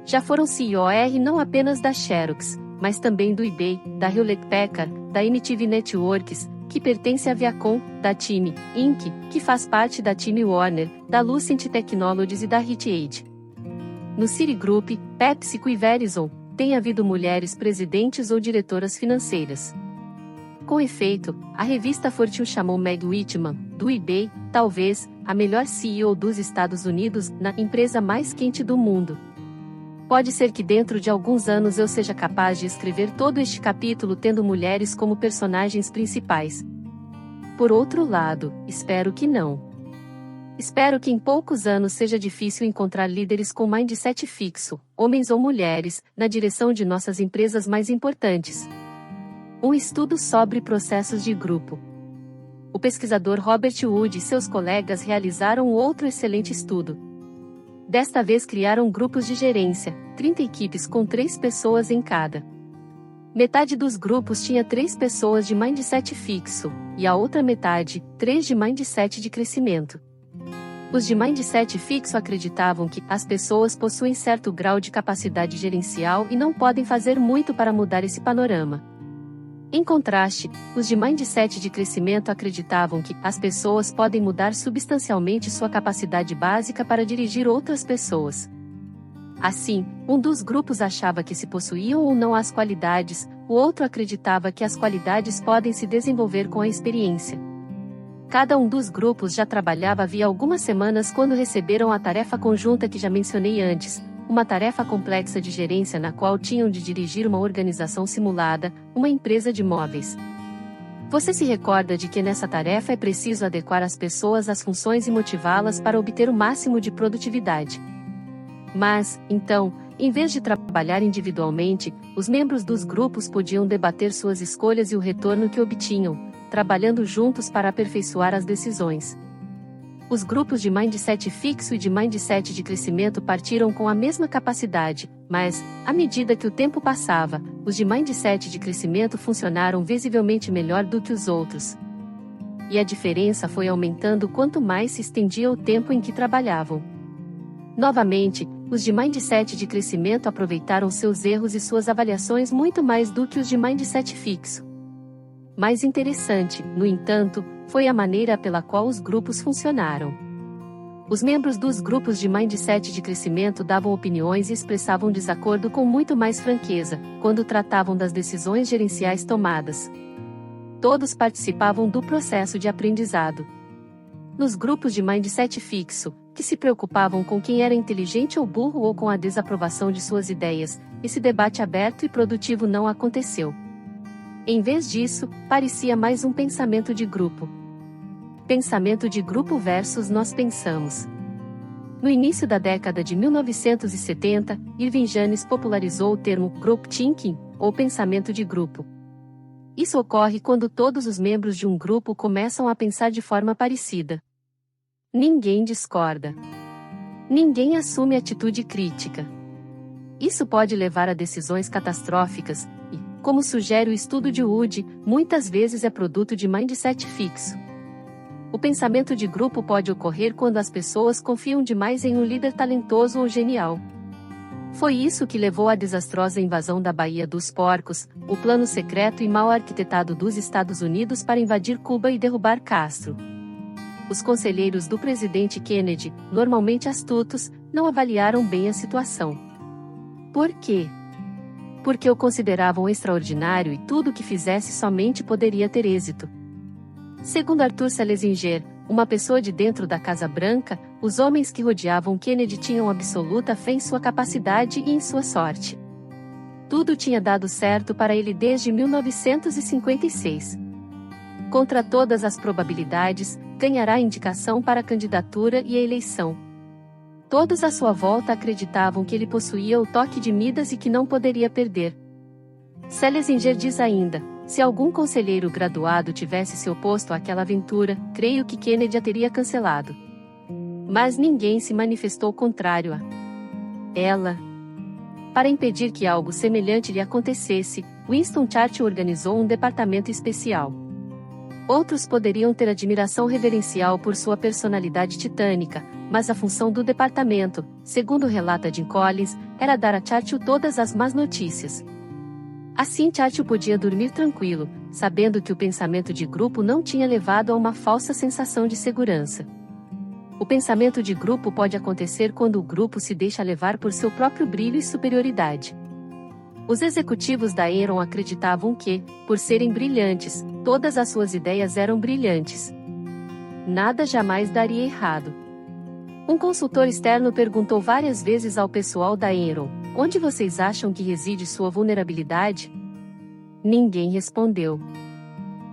Já foram CEOR não apenas da Xerox, mas também do eBay, da Hewlett-Packard, da MTV Networks, que pertence à Viacom, da Time, Inc., que faz parte da Time Warner, da Lucent Technologies e da Hit Aid. No Citigroup, PepsiCo e Verizon, tem havido mulheres presidentes ou diretoras financeiras. Com efeito, a revista Fortune chamou Meg Whitman, do eBay, talvez, a melhor CEO dos Estados Unidos, na empresa mais quente do mundo. Pode ser que dentro de alguns anos eu seja capaz de escrever todo este capítulo tendo mulheres como personagens principais. Por outro lado, espero que não. Espero que em poucos anos seja difícil encontrar líderes com mindset fixo, homens ou mulheres, na direção de nossas empresas mais importantes. Um estudo sobre processos de grupo. O pesquisador Robert Wood e seus colegas realizaram outro excelente estudo. Desta vez criaram grupos de gerência, 30 equipes com 3 pessoas em cada. Metade dos grupos tinha 3 pessoas de mindset fixo, e a outra metade, 3 de mindset de crescimento. Os de mindset fixo acreditavam que as pessoas possuem certo grau de capacidade gerencial e não podem fazer muito para mudar esse panorama. Em contraste, os de mindset de crescimento acreditavam que as pessoas podem mudar substancialmente sua capacidade básica para dirigir outras pessoas. Assim, um dos grupos achava que se possuíam ou não as qualidades, o outro acreditava que as qualidades podem se desenvolver com a experiência. Cada um dos grupos já trabalhava havia algumas semanas quando receberam a tarefa conjunta que já mencionei antes, uma tarefa complexa de gerência na qual tinham de dirigir uma organização simulada, uma empresa de móveis. Você se recorda de que nessa tarefa é preciso adequar as pessoas às funções e motivá-las para obter o máximo de produtividade. Mas, então, em vez de trabalhar individualmente, os membros dos grupos podiam debater suas escolhas e o retorno que obtinham, trabalhando juntos para aperfeiçoar as decisões. Os grupos de mindset fixo e de mindset de crescimento partiram com a mesma capacidade, mas, à medida que o tempo passava, os de mindset de crescimento funcionaram visivelmente melhor do que os outros. E a diferença foi aumentando quanto mais se estendia o tempo em que trabalhavam. Novamente, os de mindset de crescimento aproveitaram seus erros e suas avaliações muito mais do que os de mindset fixo. Mais interessante, no entanto, foi a maneira pela qual os grupos funcionaram. Os membros dos grupos de mindset de crescimento davam opiniões e expressavam desacordo com muito mais franqueza, quando tratavam das decisões gerenciais tomadas. Todos participavam do processo de aprendizado. Nos grupos de mindset fixo, que se preocupavam com quem era inteligente ou burro ou com a desaprovação de suas ideias, esse debate aberto e produtivo não aconteceu. Em vez disso, parecia mais um pensamento de grupo. Pensamento de grupo versus nós pensamos. No início da década de 1970, Irving Janis popularizou o termo group thinking, ou pensamento de grupo. Isso ocorre quando todos os membros de um grupo começam a pensar de forma parecida. Ninguém discorda. Ninguém assume atitude crítica. Isso pode levar a decisões catastróficas, e, como sugere o estudo de Wood, muitas vezes é produto de mindset fixo. O pensamento de grupo pode ocorrer quando as pessoas confiam demais em um líder talentoso ou genial. Foi isso que levou à desastrosa invasão da Baía dos Porcos, o plano secreto e mal arquitetado dos Estados Unidos para invadir Cuba e derrubar Castro. Os conselheiros do presidente Kennedy, normalmente astutos, não avaliaram bem a situação. Por quê? Porque o consideravam extraordinário e tudo o que fizesse somente poderia ter êxito. Segundo Arthur Schlesinger, uma pessoa de dentro da Casa Branca, os homens que rodeavam Kennedy tinham absoluta fé em sua capacidade e em sua sorte. Tudo tinha dado certo para ele desde 1956. Contra todas as probabilidades, ganhará a indicação para a candidatura e a eleição. Todos à sua volta acreditavam que ele possuía o toque de Midas e que não poderia perder. Schlesinger diz ainda: se algum conselheiro graduado tivesse se oposto àquela aventura, creio que Kennedy a teria cancelado. Mas ninguém se manifestou contrário a ela. Para impedir que algo semelhante lhe acontecesse, Winston Churchill organizou um departamento especial. Outros poderiam ter admiração reverencial por sua personalidade titânica, mas a função do departamento, segundo relata Jim Collins, era dar a Churchill todas as más notícias. Assim Churchill podia dormir tranquilo, sabendo que o pensamento de grupo não tinha levado a uma falsa sensação de segurança. O pensamento de grupo pode acontecer quando o grupo se deixa levar por seu próprio brilho e superioridade. Os executivos da Enron acreditavam que, por serem brilhantes, todas as suas ideias eram brilhantes. Nada jamais daria errado. Um consultor externo perguntou várias vezes ao pessoal da Enron: onde vocês acham que reside sua vulnerabilidade? Ninguém respondeu.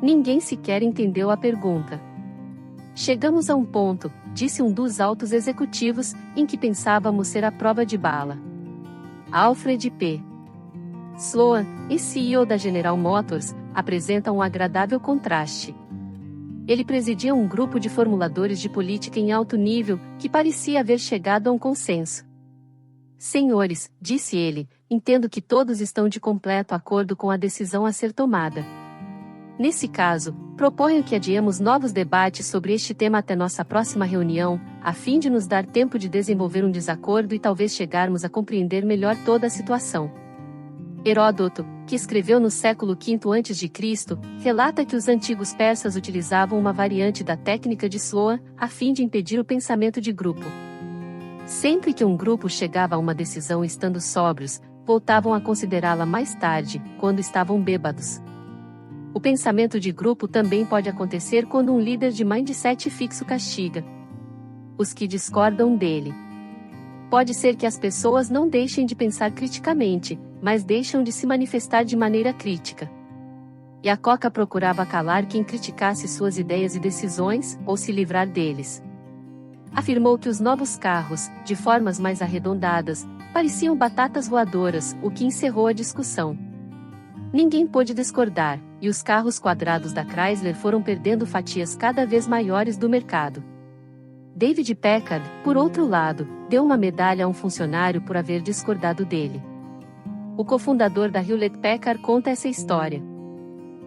Ninguém sequer entendeu a pergunta. Chegamos a um ponto, disse um dos altos executivos, em que pensávamos ser a prova de bala. Alfred P. Sloan, ex-CEO da General Motors, apresenta um agradável contraste. Ele presidia um grupo de formuladores de política em alto nível, que parecia haver chegado a um consenso. Senhores, disse ele, entendo que todos estão de completo acordo com a decisão a ser tomada. Nesse caso, proponho que adiemos novos debates sobre este tema até nossa próxima reunião, a fim de nos dar tempo de desenvolver um desacordo e talvez chegarmos a compreender melhor toda a situação. Heródoto, que escreveu no século V a.C., relata que os antigos persas utilizavam uma variante da técnica de Sloan, a fim de impedir o pensamento de grupo. Sempre que um grupo chegava a uma decisão estando sóbrios, voltavam a considerá-la mais tarde, quando estavam bêbados. O pensamento de grupo também pode acontecer quando um líder de mindset fixo castiga os que discordam dele. Pode ser que as pessoas não deixem de pensar criticamente, mas deixam de se manifestar de maneira crítica. E a Coca procurava calar quem criticasse suas ideias e decisões, ou se livrar deles. Afirmou que os novos carros, de formas mais arredondadas, pareciam batatas voadoras, o que encerrou a discussão. Ninguém pôde discordar, e os carros quadrados da Chrysler foram perdendo fatias cada vez maiores do mercado. David Packard, por outro lado, deu uma medalha a um funcionário por haver discordado dele. O cofundador da Hewlett-Packard conta essa história.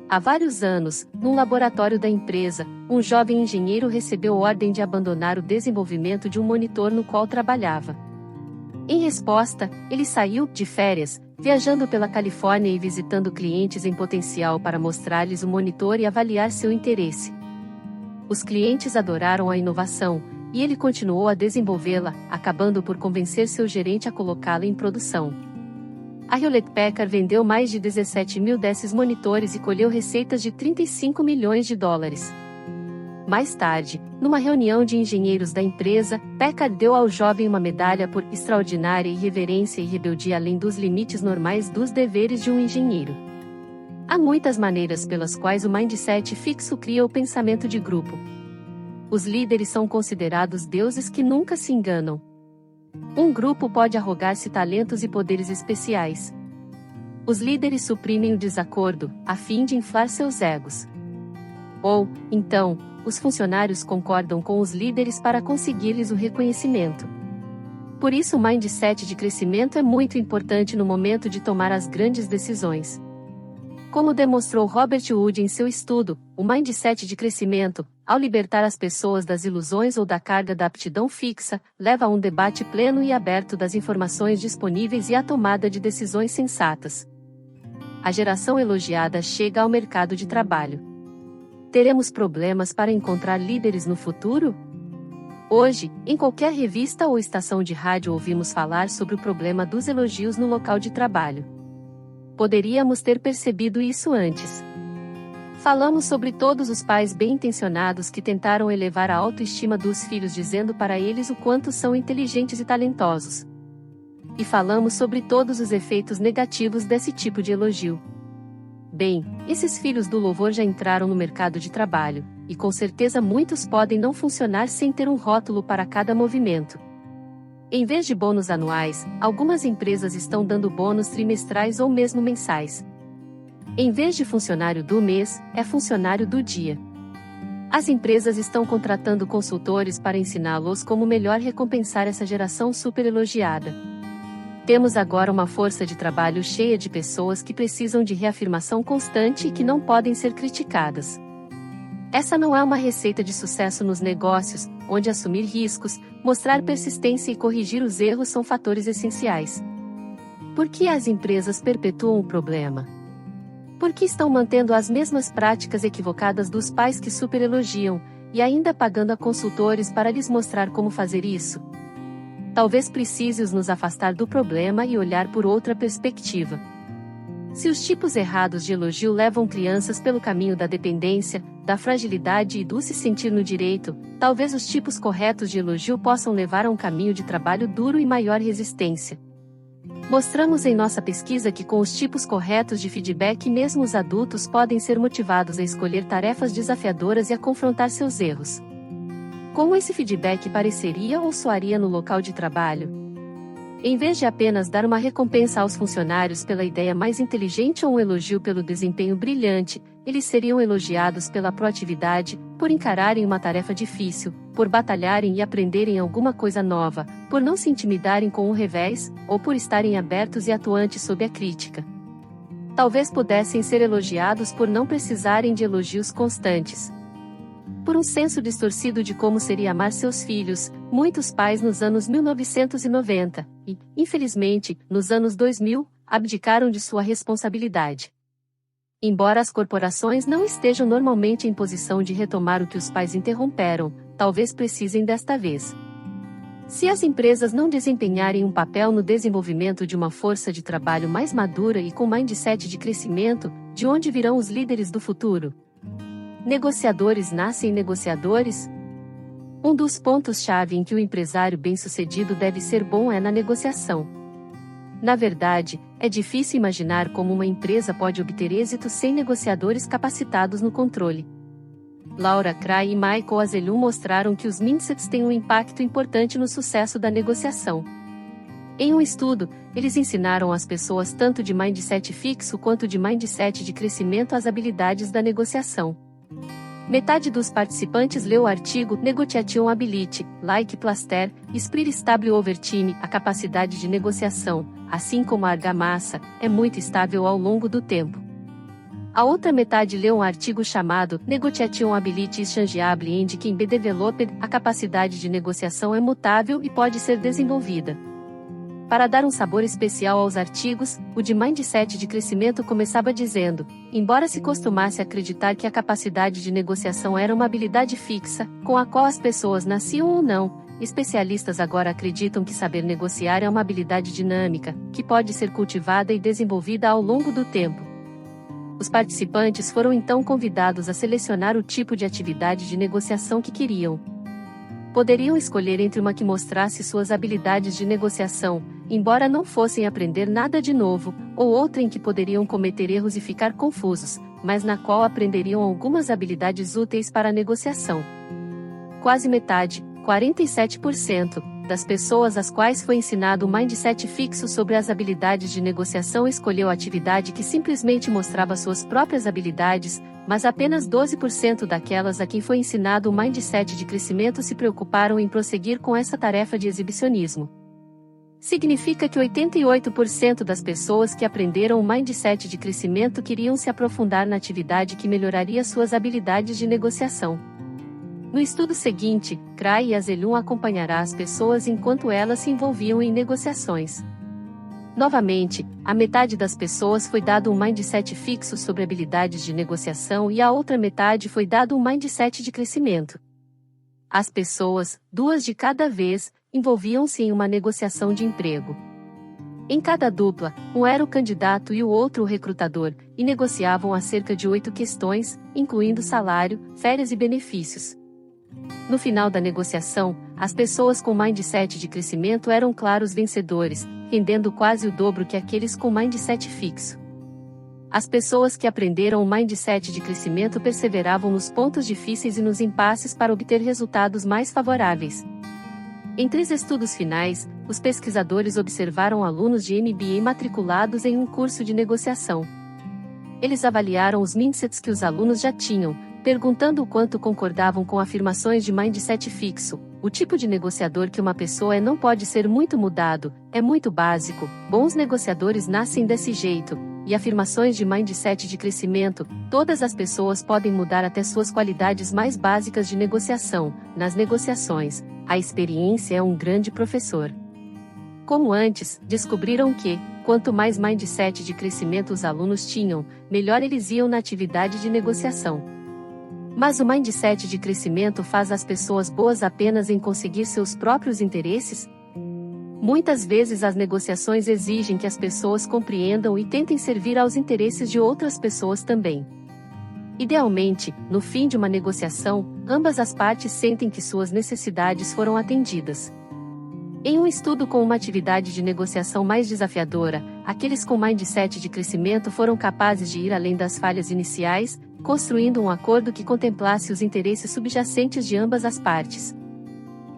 Há vários anos, num laboratório da empresa, um jovem engenheiro recebeu ordem de abandonar o desenvolvimento de um monitor no qual trabalhava. Em resposta, ele saiu de férias, viajando pela Califórnia e visitando clientes em potencial para mostrar-lhes o monitor e avaliar seu interesse. Os clientes adoraram a inovação, e ele continuou a desenvolvê-la, acabando por convencer seu gerente a colocá-la em produção. A Hewlett-Packard vendeu mais de 17 mil desses monitores e colheu receitas de 35 milhões de dólares. Mais tarde, numa reunião de engenheiros da empresa, Packard deu ao jovem uma medalha por extraordinária irreverência e rebeldia além dos limites normais dos deveres de um engenheiro. Há muitas maneiras pelas quais o mindset fixo cria o pensamento de grupo. Os líderes são considerados deuses que nunca se enganam. Um grupo pode arrogar-se talentos e poderes especiais. Os líderes suprimem o desacordo, a fim de inflar seus egos. Ou, então, os funcionários concordam com os líderes para conseguir-lhes o reconhecimento. Por isso o mindset de crescimento é muito importante no momento de tomar as grandes decisões. Como demonstrou Robert Wood em seu estudo, o mindset de crescimento, ao libertar as pessoas das ilusões ou da carga da aptidão fixa, leva a um debate pleno e aberto das informações disponíveis e à tomada de decisões sensatas. A geração elogiada chega ao mercado de trabalho. Teremos problemas para encontrar líderes no futuro? Hoje, em qualquer revista ou estação de rádio ouvimos falar sobre o problema dos elogios no local de trabalho. Poderíamos ter percebido isso antes. Falamos sobre todos os pais bem-intencionados que tentaram elevar a autoestima dos filhos dizendo para eles o quanto são inteligentes e talentosos. E falamos sobre todos os efeitos negativos desse tipo de elogio. Bem, esses filhos do louvor já entraram no mercado de trabalho, e com certeza muitos podem não funcionar sem ter um rótulo para cada movimento. Em vez de bônus anuais, algumas empresas estão dando bônus trimestrais ou mesmo mensais. Em vez de funcionário do mês, é funcionário do dia. As empresas estão contratando consultores para ensiná-los como melhor recompensar essa geração super elogiada. Temos agora uma força de trabalho cheia de pessoas que precisam de reafirmação constante e que não podem ser criticadas. Essa não é uma receita de sucesso nos negócios, onde assumir riscos, mostrar persistência e corrigir os erros são fatores essenciais. Por que as empresas perpetuam o problema? Por que estão mantendo as mesmas práticas equivocadas dos pais que superelogiam, e ainda pagando a consultores para lhes mostrar como fazer isso? Talvez precise nos afastar do problema e olhar por outra perspectiva. Se os tipos errados de elogio levam crianças pelo caminho da dependência, da fragilidade e do se sentir no direito, talvez os tipos corretos de elogio possam levar a um caminho de trabalho duro e maior resistência. Mostramos em nossa pesquisa que com os tipos corretos de feedback mesmo os adultos podem ser motivados a escolher tarefas desafiadoras e a confrontar seus erros. Como esse feedback pareceria ou soaria no local de trabalho? Em vez de apenas dar uma recompensa aos funcionários pela ideia mais inteligente ou um elogio pelo desempenho brilhante, eles seriam elogiados pela proatividade, por encararem uma tarefa difícil, por batalharem e aprenderem alguma coisa nova, por não se intimidarem com o revés, ou por estarem abertos e atuantes sob a crítica. Talvez pudessem ser elogiados por não precisarem de elogios constantes. Por um senso distorcido de como seria amar seus filhos, muitos pais nos anos 1990, e, infelizmente, nos anos 2000, abdicaram de sua responsabilidade. Embora as corporações não estejam normalmente em posição de retomar o que os pais interromperam, talvez precisem desta vez. Se as empresas não desempenharem um papel no desenvolvimento de uma força de trabalho mais madura e com mindset de crescimento, de onde virão os líderes do futuro? Negociadores nascem negociadores? Um dos pontos-chave em que o empresário bem-sucedido deve ser bom é na negociação. Na verdade, é difícil imaginar como uma empresa pode obter êxito sem negociadores capacitados no controle. Laura Cray e Michael Azeliu mostraram que os mindsets têm um impacto importante no sucesso da negociação. Em um estudo, eles ensinaram às pessoas tanto de mindset fixo quanto de mindset de crescimento as habilidades da negociação. Metade dos participantes leu o artigo Negotiation Ability, Like Plaster, Spirit Stable Over Time, a capacidade de negociação, assim como a argamassa, é muito estável ao longo do tempo. A outra metade leu um artigo chamado Negotiation Ability is Changeable and Can Be Developed, a capacidade de negociação é mutável e pode ser desenvolvida. Para dar um sabor especial aos artigos, o de Mindset de Crescimento começava dizendo: embora se costumasse acreditar que a capacidade de negociação era uma habilidade fixa, com a qual as pessoas nasciam ou não, especialistas agora acreditam que saber negociar é uma habilidade dinâmica, que pode ser cultivada e desenvolvida ao longo do tempo. Os participantes foram então convidados a selecionar o tipo de atividade de negociação que queriam. Poderiam escolher entre uma que mostrasse suas habilidades de negociação, embora não fossem aprender nada de novo, ou outra em que poderiam cometer erros e ficar confusos, mas na qual aprenderiam algumas habilidades úteis para a negociação. Quase metade, 47%, das pessoas às quais foi ensinado o mindset fixo sobre as habilidades de negociação escolheu a atividade que simplesmente mostrava suas próprias habilidades, mas apenas 12% daquelas a quem foi ensinado o mindset de crescimento se preocuparam em prosseguir com essa tarefa de exibicionismo. Significa que 88% das pessoas que aprenderam o mindset de crescimento queriam se aprofundar na atividade que melhoraria suas habilidades de negociação. No estudo seguinte, Cray e Azelum acompanhará as pessoas enquanto elas se envolviam em negociações. Novamente, a metade das pessoas foi dado um mindset fixo sobre habilidades de negociação e a outra metade foi dado um mindset de crescimento. As pessoas, 2 de cada vez, envolviam-se em uma negociação de emprego. Em cada dupla, um era o candidato e o outro o recrutador, e negociavam acerca de 8 questões, incluindo salário, férias e benefícios. No final da negociação, as pessoas com mindset de crescimento eram claros vencedores, rendendo quase o dobro que aqueles com mindset fixo. As pessoas que aprenderam o mindset de crescimento perseveravam nos pontos difíceis e nos impasses para obter resultados mais favoráveis. Em 3 estudos finais, os pesquisadores observaram alunos de MBA matriculados em um curso de negociação. Eles avaliaram os mindsets que os alunos já tinham, perguntando o quanto concordavam com afirmações de mindset fixo. O tipo de negociador que uma pessoa não pode ser muito mudado, é muito básico, bons negociadores nascem desse jeito, e afirmações de mindset de crescimento, todas as pessoas podem mudar até suas qualidades mais básicas de negociação. Nas negociações, a experiência é um grande professor. Como antes, descobriram que, quanto mais mindset de crescimento os alunos tinham, melhor eles iam na atividade de negociação. Mas o mindset de crescimento faz as pessoas boas apenas em conseguir seus próprios interesses? Muitas vezes as negociações exigem que as pessoas compreendam e tentem servir aos interesses de outras pessoas também. Idealmente, no fim de uma negociação, ambas as partes sentem que suas necessidades foram atendidas. Em um estudo com uma atividade de negociação mais desafiadora, aqueles com mindset de crescimento foram capazes de ir além das falhas iniciais, construindo um acordo que contemplasse os interesses subjacentes de ambas as partes.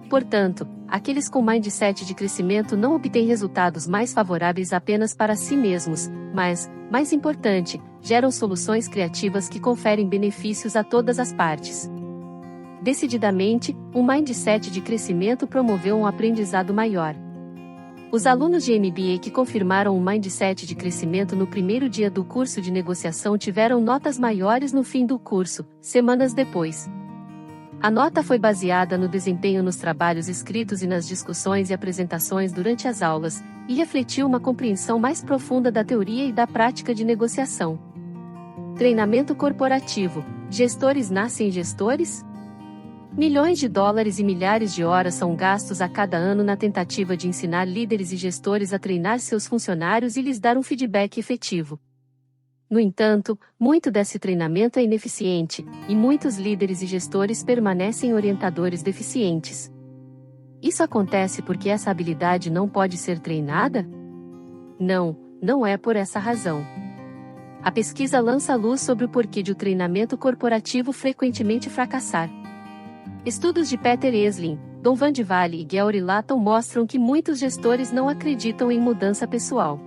Portanto, aqueles com mindset de crescimento não obtêm resultados mais favoráveis apenas para si mesmos, mas, mais importante, geram soluções criativas que conferem benefícios a todas as partes. Decididamente, um mindset de crescimento promoveu um aprendizado maior. Os alunos de MBA que confirmaram o mindset de crescimento no primeiro dia do curso de negociação tiveram notas maiores no fim do curso, semanas depois. A nota foi baseada no desempenho nos trabalhos escritos e nas discussões e apresentações durante as aulas, e refletiu uma compreensão mais profunda da teoria e da prática de negociação. Treinamento corporativo: gestores nascem gestores? Milhões de dólares e milhares de horas são gastos a cada ano na tentativa de ensinar líderes e gestores a treinar seus funcionários e lhes dar um feedback efetivo. No entanto, muito desse treinamento é ineficiente, e muitos líderes e gestores permanecem orientadores deficientes. Isso acontece porque essa habilidade não pode ser treinada? Não, não é por essa razão. A pesquisa lança luz sobre o porquê de o treinamento corporativo frequentemente fracassar. Estudos de Peter Esslin, Don Van de Valle e Gary Latton mostram que muitos gestores não acreditam em mudança pessoal.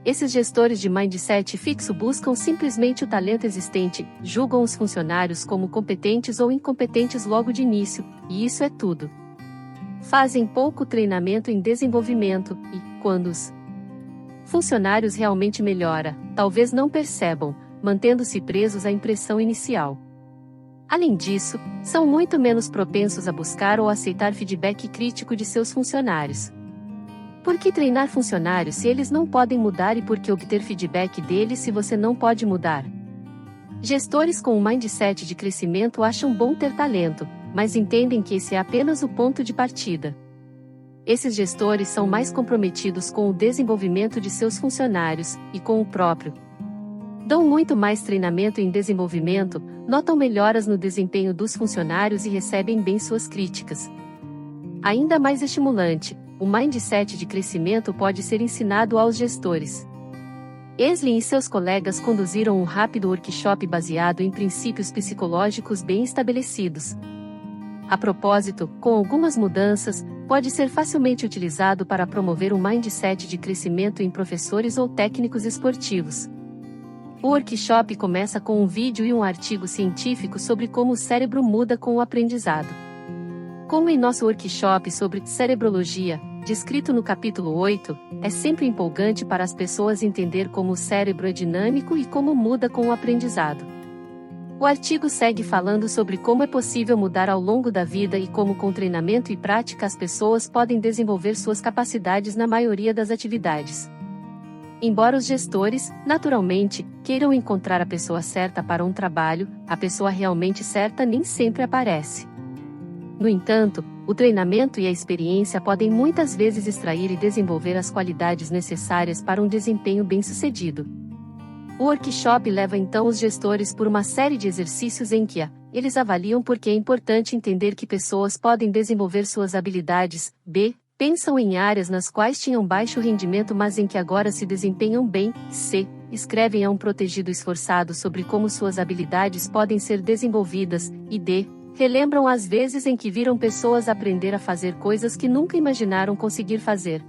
Esses gestores de mindset fixo buscam simplesmente o talento existente, julgam os funcionários como competentes ou incompetentes logo de início, e isso é tudo. Fazem pouco treinamento em desenvolvimento, e, quando os funcionários realmente melhoram, talvez não percebam, mantendo-se presos à impressão inicial. Além disso, são muito menos propensos a buscar ou aceitar feedback crítico de seus funcionários. Por que treinar funcionários se eles não podem mudar e por que obter feedback deles se você não pode mudar? Gestores com um mindset de crescimento acham bom ter talento, mas entendem que esse é apenas o ponto de partida. Esses gestores são mais comprometidos com o desenvolvimento de seus funcionários e com o próprio. Dão muito mais treinamento em desenvolvimento, notam melhoras no desempenho dos funcionários e recebem bem suas críticas. Ainda mais estimulante, o mindset de crescimento pode ser ensinado aos gestores. Esli e seus colegas conduziram um rápido workshop baseado em princípios psicológicos bem estabelecidos. A propósito, com algumas mudanças, pode ser facilmente utilizado para promover um mindset de crescimento em professores ou técnicos esportivos. O workshop começa com um vídeo e um artigo científico sobre como o cérebro muda com o aprendizado. Como em nosso workshop sobre cerebrologia, descrito no capítulo 8, é sempre empolgante para as pessoas entender como o cérebro é dinâmico e como muda com o aprendizado. O artigo segue falando sobre como é possível mudar ao longo da vida e como com treinamento e prática as pessoas podem desenvolver suas capacidades na maioria das atividades. Embora os gestores, naturalmente, queiram encontrar a pessoa certa para um trabalho, a pessoa realmente certa nem sempre aparece. No entanto, o treinamento e a experiência podem muitas vezes extrair e desenvolver as qualidades necessárias para um desempenho bem-sucedido. O workshop leva então os gestores por uma série de exercícios em que eles avaliam por que é importante entender que pessoas podem desenvolver suas habilidades, pensam em áreas nas quais tinham baixo rendimento mas em que agora se desempenham bem, escrevem a um protegido esforçado sobre como suas habilidades podem ser desenvolvidas, e relembram as vezes em que viram pessoas aprender a fazer coisas que nunca imaginaram conseguir fazer.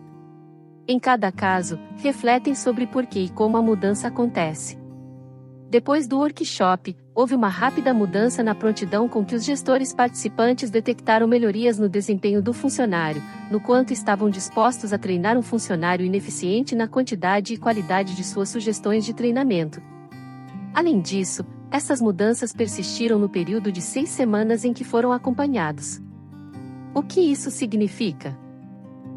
Em cada caso, refletem sobre por que e como a mudança acontece. Depois do workshop, houve uma rápida mudança na prontidão com que os gestores participantes detectaram melhorias no desempenho do funcionário, no quanto estavam dispostos a treinar um funcionário ineficiente na quantidade e qualidade de suas sugestões de treinamento. Além disso, essas mudanças persistiram no período de 6 semanas em que foram acompanhados. O que isso significa?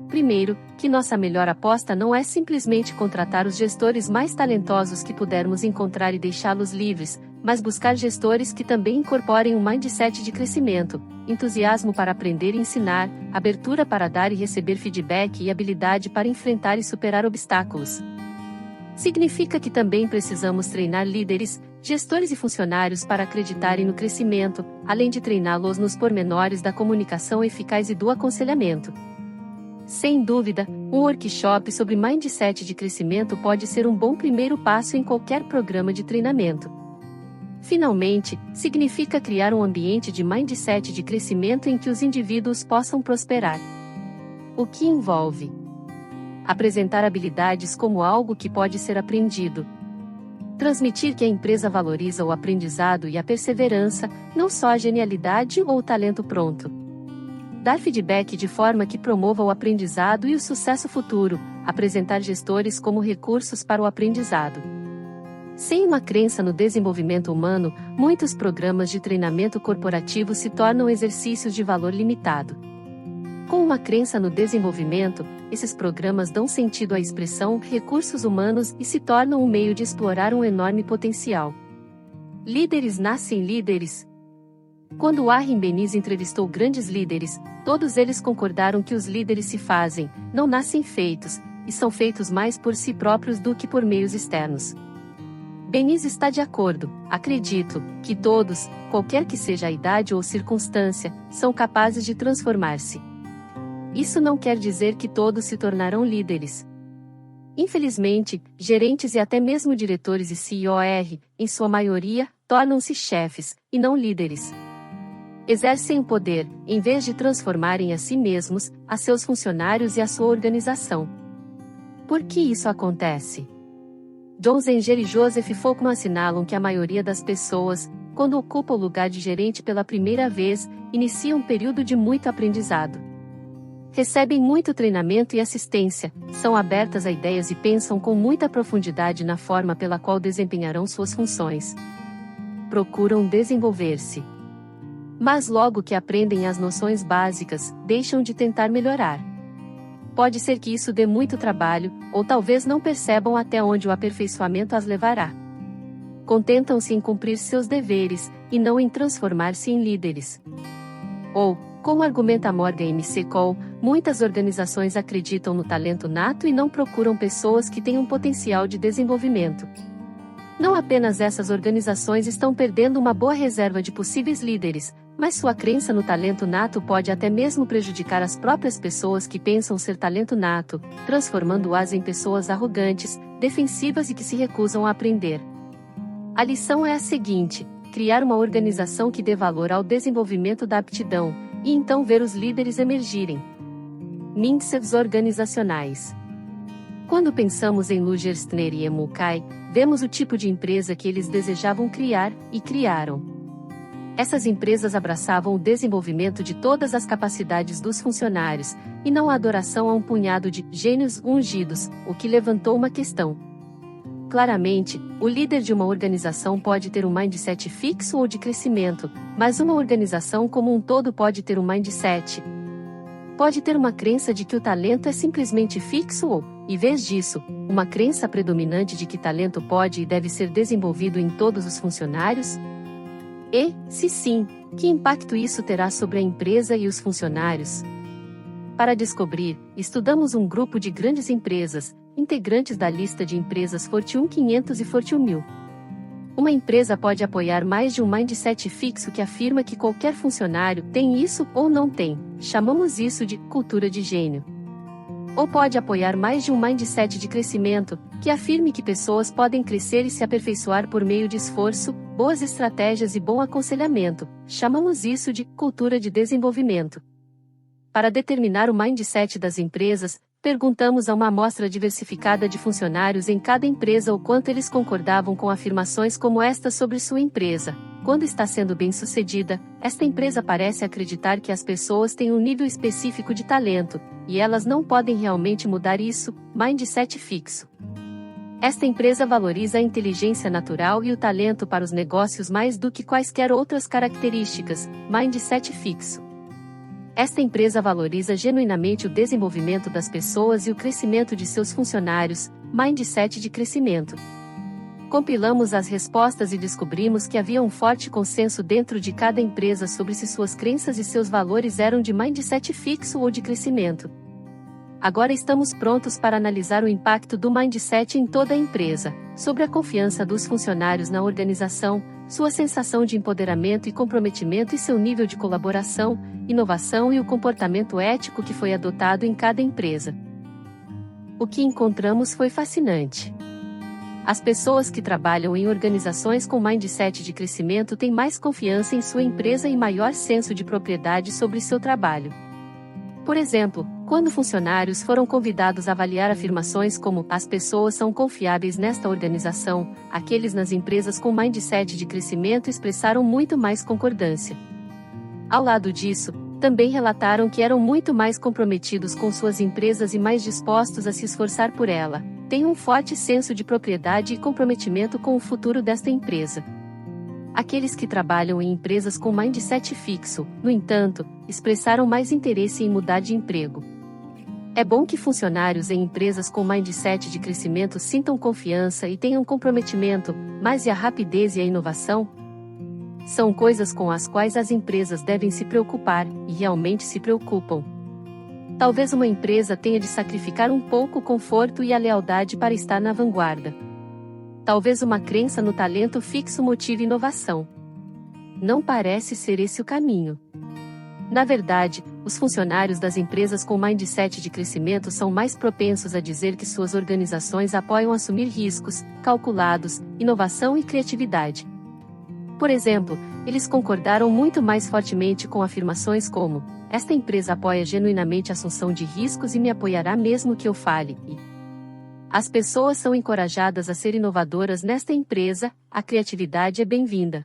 Primeiro, que nossa melhor aposta não é simplesmente contratar os gestores mais talentosos que pudermos encontrar e deixá-los livres, mas buscar gestores que também incorporem um mindset de crescimento, entusiasmo para aprender e ensinar, abertura para dar e receber feedback e habilidade para enfrentar e superar obstáculos. Significa que também precisamos treinar líderes, gestores e funcionários para acreditarem no crescimento, além de treiná-los nos pormenores da comunicação eficaz e do aconselhamento. Sem dúvida, um workshop sobre mindset de crescimento pode ser um bom primeiro passo em qualquer programa de treinamento. Finalmente, significa criar um ambiente de mindset de crescimento em que os indivíduos possam prosperar. O que envolve? Apresentar habilidades como algo que pode ser aprendido. Transmitir que a empresa valoriza o aprendizado e a perseverança, não só a genialidade ou o talento pronto. Dar feedback de forma que promova o aprendizado e o sucesso futuro, apresentar gestores como recursos para o aprendizado. Sem uma crença no desenvolvimento humano, muitos programas de treinamento corporativo se tornam exercícios de valor limitado. Com uma crença no desenvolvimento, esses programas dão sentido à expressão recursos humanos e se tornam um meio de explorar um enorme potencial. Líderes nascem líderes. Quando Warren Bennis entrevistou grandes líderes, todos eles concordaram que os líderes se fazem, não nascem feitos, e são feitos mais por si próprios do que por meios externos. Bennis está de acordo, acredito, que todos, qualquer que seja a idade ou circunstância, são capazes de transformar-se. Isso não quer dizer que todos se tornarão líderes. Infelizmente, gerentes e até mesmo diretores e CEOs, em sua maioria, tornam-se chefes, e não líderes. Exercem o poder, em vez de transformarem a si mesmos, a seus funcionários e a sua organização. Por que isso acontece? John Zenger e Joseph Folkman assinalam que a maioria das pessoas, quando ocupa o lugar de gerente pela primeira vez, inicia um período de muito aprendizado. Recebem muito treinamento e assistência, são abertas a ideias e pensam com muita profundidade na forma pela qual desempenharão suas funções. Procuram desenvolver-se. Mas logo que aprendem as noções básicas, deixam de tentar melhorar. pode ser que isso dê muito trabalho, ou talvez não percebam até onde o aperfeiçoamento as levará. Contentam-se em cumprir seus deveres, e não em transformar-se em líderes. Ou, como argumenta Morgan M.C. Cole, muitas organizações acreditam no talento nato e não procuram pessoas que têm um potencial de desenvolvimento. Não apenas essas organizações estão perdendo uma boa reserva de possíveis líderes, mas sua crença no talento nato pode até mesmo prejudicar as próprias pessoas que pensam ser talento nato, transformando-as em pessoas arrogantes, defensivas e que se recusam a aprender. A lição é a seguinte: criar uma organização que dê valor ao desenvolvimento da aptidão, e então ver os líderes emergirem. Mindsets organizacionais. Quando pensamos em Lugerstner e Emulkai, vemos o tipo de empresa que eles desejavam criar, e criaram. Essas empresas abraçavam o desenvolvimento de todas as capacidades dos funcionários, e não a adoração a um punhado de gênios ungidos, o que levantou uma questão. Claramente, o líder de uma organização pode ter um mindset fixo ou de crescimento, mas uma organização como um todo pode ter um mindset. Pode ter uma crença de que o talento é simplesmente fixo ou, em vez disso, uma crença predominante de que talento pode e deve ser desenvolvido em todos os funcionários? E, se sim, que impacto isso terá sobre a empresa e os funcionários? Para descobrir, estudamos um grupo de grandes empresas, integrantes da lista de empresas Fortune 500 e Fortune 1000. Uma empresa pode apoiar mais de um mindset fixo que afirma que qualquer funcionário tem isso ou não tem, chamamos isso de cultura de gênio. Ou pode apoiar mais de um mindset de crescimento, que afirme que pessoas podem crescer e se aperfeiçoar por meio de esforço, boas estratégias e bom aconselhamento, chamamos isso de cultura de desenvolvimento. Para determinar o mindset das empresas, perguntamos a uma amostra diversificada de funcionários em cada empresa o quanto eles concordavam com afirmações como esta sobre sua empresa. Quando está sendo bem-sucedida, esta empresa parece acreditar que as pessoas têm um nível específico de talento, e elas não podem realmente mudar isso, mindset fixo. Esta empresa valoriza a inteligência natural e o talento para os negócios mais do que quaisquer outras características, mindset fixo. Esta empresa valoriza genuinamente o desenvolvimento das pessoas e o crescimento de seus funcionários, mindset de crescimento. Compilamos as respostas e descobrimos que havia um forte consenso dentro de cada empresa sobre se suas crenças e seus valores eram de mindset fixo ou de crescimento. Agora estamos prontos para analisar o impacto do mindset em toda a empresa, sobre a confiança dos funcionários na organização, sua sensação de empoderamento e comprometimento e seu nível de colaboração, inovação e o comportamento ético que foi adotado em cada empresa. O que encontramos foi fascinante. As pessoas que trabalham em organizações com mindset de crescimento têm mais confiança em sua empresa e maior senso de propriedade sobre seu trabalho. Por exemplo, quando funcionários foram convidados a avaliar afirmações como "as pessoas são confiáveis nesta organização", aqueles nas empresas com mindset de crescimento expressaram muito mais concordância. Ao lado disso, também relataram que eram muito mais comprometidos com suas empresas e mais dispostos a se esforçar por ela, têm um forte senso de propriedade e comprometimento com o futuro desta empresa. Aqueles que trabalham em empresas com mindset fixo, no entanto, expressaram mais interesse em mudar de emprego. É bom que funcionários em empresas com mindset de crescimento sintam confiança e tenham comprometimento, mas e a rapidez e a inovação? São coisas com as quais as empresas devem se preocupar, e realmente se preocupam. Talvez uma empresa tenha de sacrificar um pouco o conforto e a lealdade para estar na vanguarda. Talvez uma crença no talento fixo motive inovação. Não parece ser esse o caminho. Na verdade, os funcionários das empresas com mindset de crescimento são mais propensos a dizer que suas organizações apoiam assumir riscos, calculados, inovação e criatividade. Por exemplo, eles concordaram muito mais fortemente com afirmações como: "Esta empresa apoia genuinamente a assunção de riscos e me apoiará mesmo que eu fale", e "As pessoas são encorajadas a ser inovadoras nesta empresa, a criatividade é bem-vinda".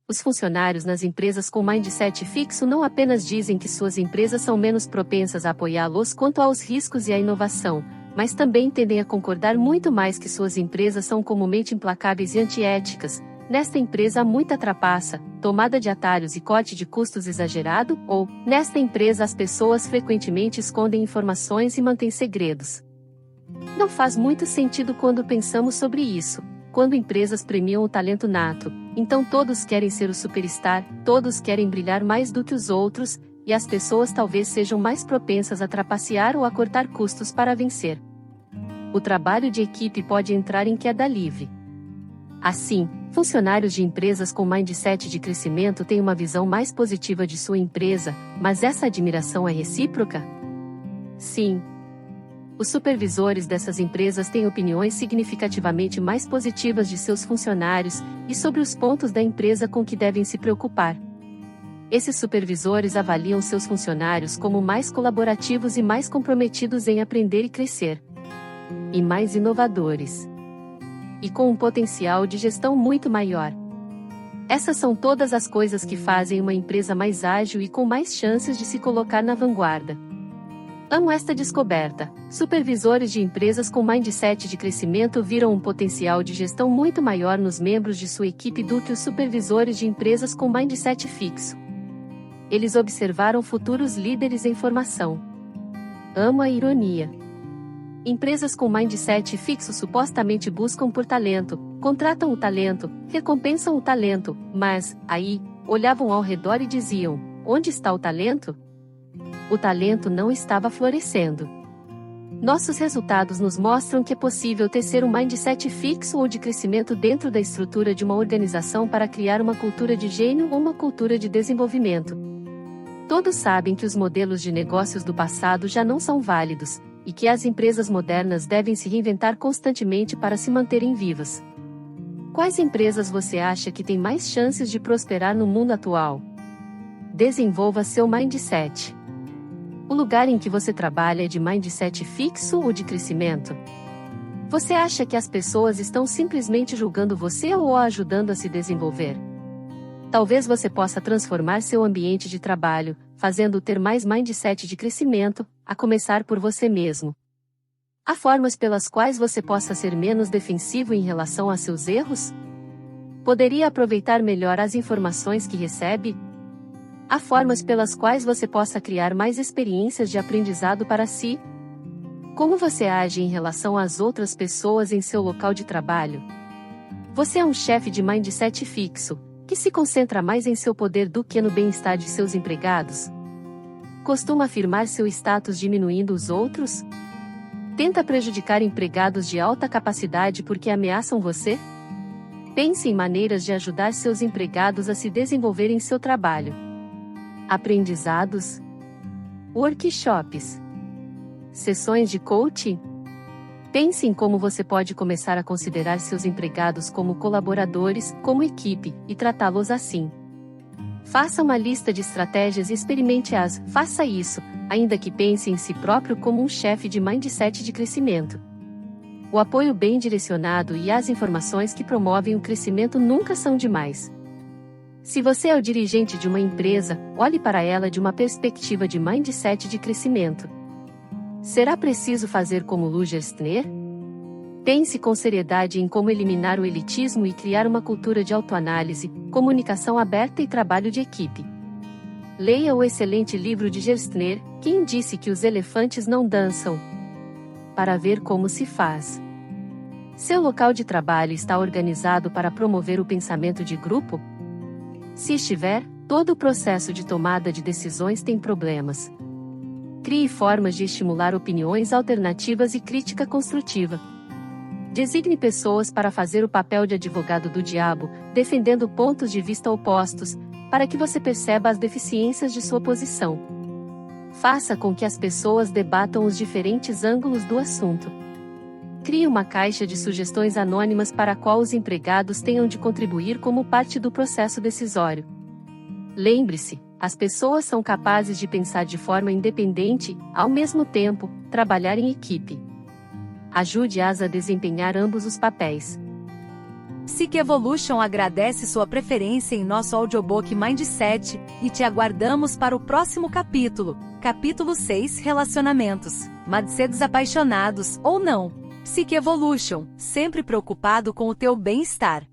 Os funcionários nas empresas com mindset fixo não apenas dizem que suas empresas são menos propensas a apoiá-los quanto aos riscos e à inovação, mas também tendem a concordar muito mais que suas empresas são comumente implacáveis e antiéticas, nesta empresa há muita trapaça, tomada de atalhos e corte de custos exagerado, ou, nesta empresa as pessoas frequentemente escondem informações e mantêm segredos. Não faz muito sentido quando pensamos sobre isso. Quando empresas premiam o talento nato, então todos querem ser o superstar, todos querem brilhar mais do que os outros, e as pessoas talvez sejam mais propensas a trapacear ou a cortar custos para vencer. O trabalho de equipe pode entrar em queda livre. Assim, funcionários de empresas com mindset de crescimento têm uma visão mais positiva de sua empresa, mas essa admiração é recíproca? Sim. Os supervisores dessas empresas têm opiniões significativamente mais positivas de seus funcionários e sobre os pontos da empresa com que devem se preocupar. Esses supervisores avaliam seus funcionários como mais colaborativos e mais comprometidos em aprender e crescer. E mais inovadores. E com um potencial de gestão muito maior. Essas são todas as coisas que fazem uma empresa mais ágil e com mais chances de se colocar na vanguarda. Amo esta descoberta. Supervisores de empresas com mindset de crescimento viram um potencial de gestão muito maior nos membros de sua equipe do que os supervisores de empresas com mindset fixo. Eles observaram futuros líderes em formação. Amo a ironia. Empresas com mindset fixo supostamente buscam por talento, contratam o talento, recompensam o talento, mas, aí, olhavam ao redor e diziam: onde está o talento? O talento não estava florescendo. Nossos resultados nos mostram que é possível tecer um mindset fixo ou de crescimento dentro da estrutura de uma organização para criar uma cultura de gênio ou uma cultura de desenvolvimento. Todos sabem que os modelos de negócios do passado já não são válidos, e que as empresas modernas devem se reinventar constantemente para se manterem vivas. Quais empresas você acha que têm mais chances de prosperar no mundo atual? Desenvolva seu mindset. O lugar em que você trabalha é de mindset fixo ou de crescimento? Você acha que as pessoas estão simplesmente julgando você ou a ajudando a se desenvolver? Talvez você possa transformar seu ambiente de trabalho, fazendo-o ter mais mindset de crescimento, a começar por você mesmo. Há formas pelas quais você possa ser menos defensivo em relação a seus erros? Poderia aproveitar melhor as informações que recebe? Há formas pelas quais você possa criar mais experiências de aprendizado para si? Como você age em relação às outras pessoas em seu local de trabalho? Você é um chefe de mindset fixo, que se concentra mais em seu poder do que no bem-estar de seus empregados? Costuma afirmar seu status diminuindo os outros? Tenta prejudicar empregados de alta capacidade porque ameaçam você? Pense em maneiras de ajudar seus empregados a se desenvolver em seu trabalho. Aprendizados? Workshops? Sessões de coaching? Pense em como você pode começar a considerar seus empregados como colaboradores, como equipe, e tratá-los assim. Faça uma lista de estratégias e experimente-as. Faça isso, ainda que pense em si próprio como um chefe de mindset de crescimento. O apoio bem direcionado e as informações que promovem o crescimento nunca são demais. Se você é o dirigente de uma empresa, olhe para ela de uma perspectiva de mindset de crescimento. Será preciso fazer como Lou Gerstner? Pense com seriedade em como eliminar o elitismo e criar uma cultura de autoanálise, comunicação aberta e trabalho de equipe. Leia o excelente livro de Gerstner, Quem Disse que os Elefantes Não Dançam? Para ver como se faz. Seu local de trabalho está organizado para promover o pensamento de grupo? Se estiver, todo o processo de tomada de decisões tem problemas. Crie formas de estimular opiniões alternativas e crítica construtiva. Designe pessoas para fazer o papel de advogado do diabo, defendendo pontos de vista opostos, para que você perceba as deficiências de sua posição. Faça com que as pessoas debatam os diferentes ângulos do assunto. Crie uma caixa de sugestões anônimas para a qual os empregados tenham de contribuir como parte do processo decisório. Lembre-se, as pessoas são capazes de pensar de forma independente, ao mesmo tempo, trabalhar em equipe. Ajude-as a desempenhar ambos os papéis. Seek Evolution agradece sua preferência em nosso audiobook Mindset e te aguardamos para o próximo capítulo, capítulo 6 Relacionamentos, Mindset apaixonados ou não. Seek Evolution, sempre preocupado com o teu bem-estar.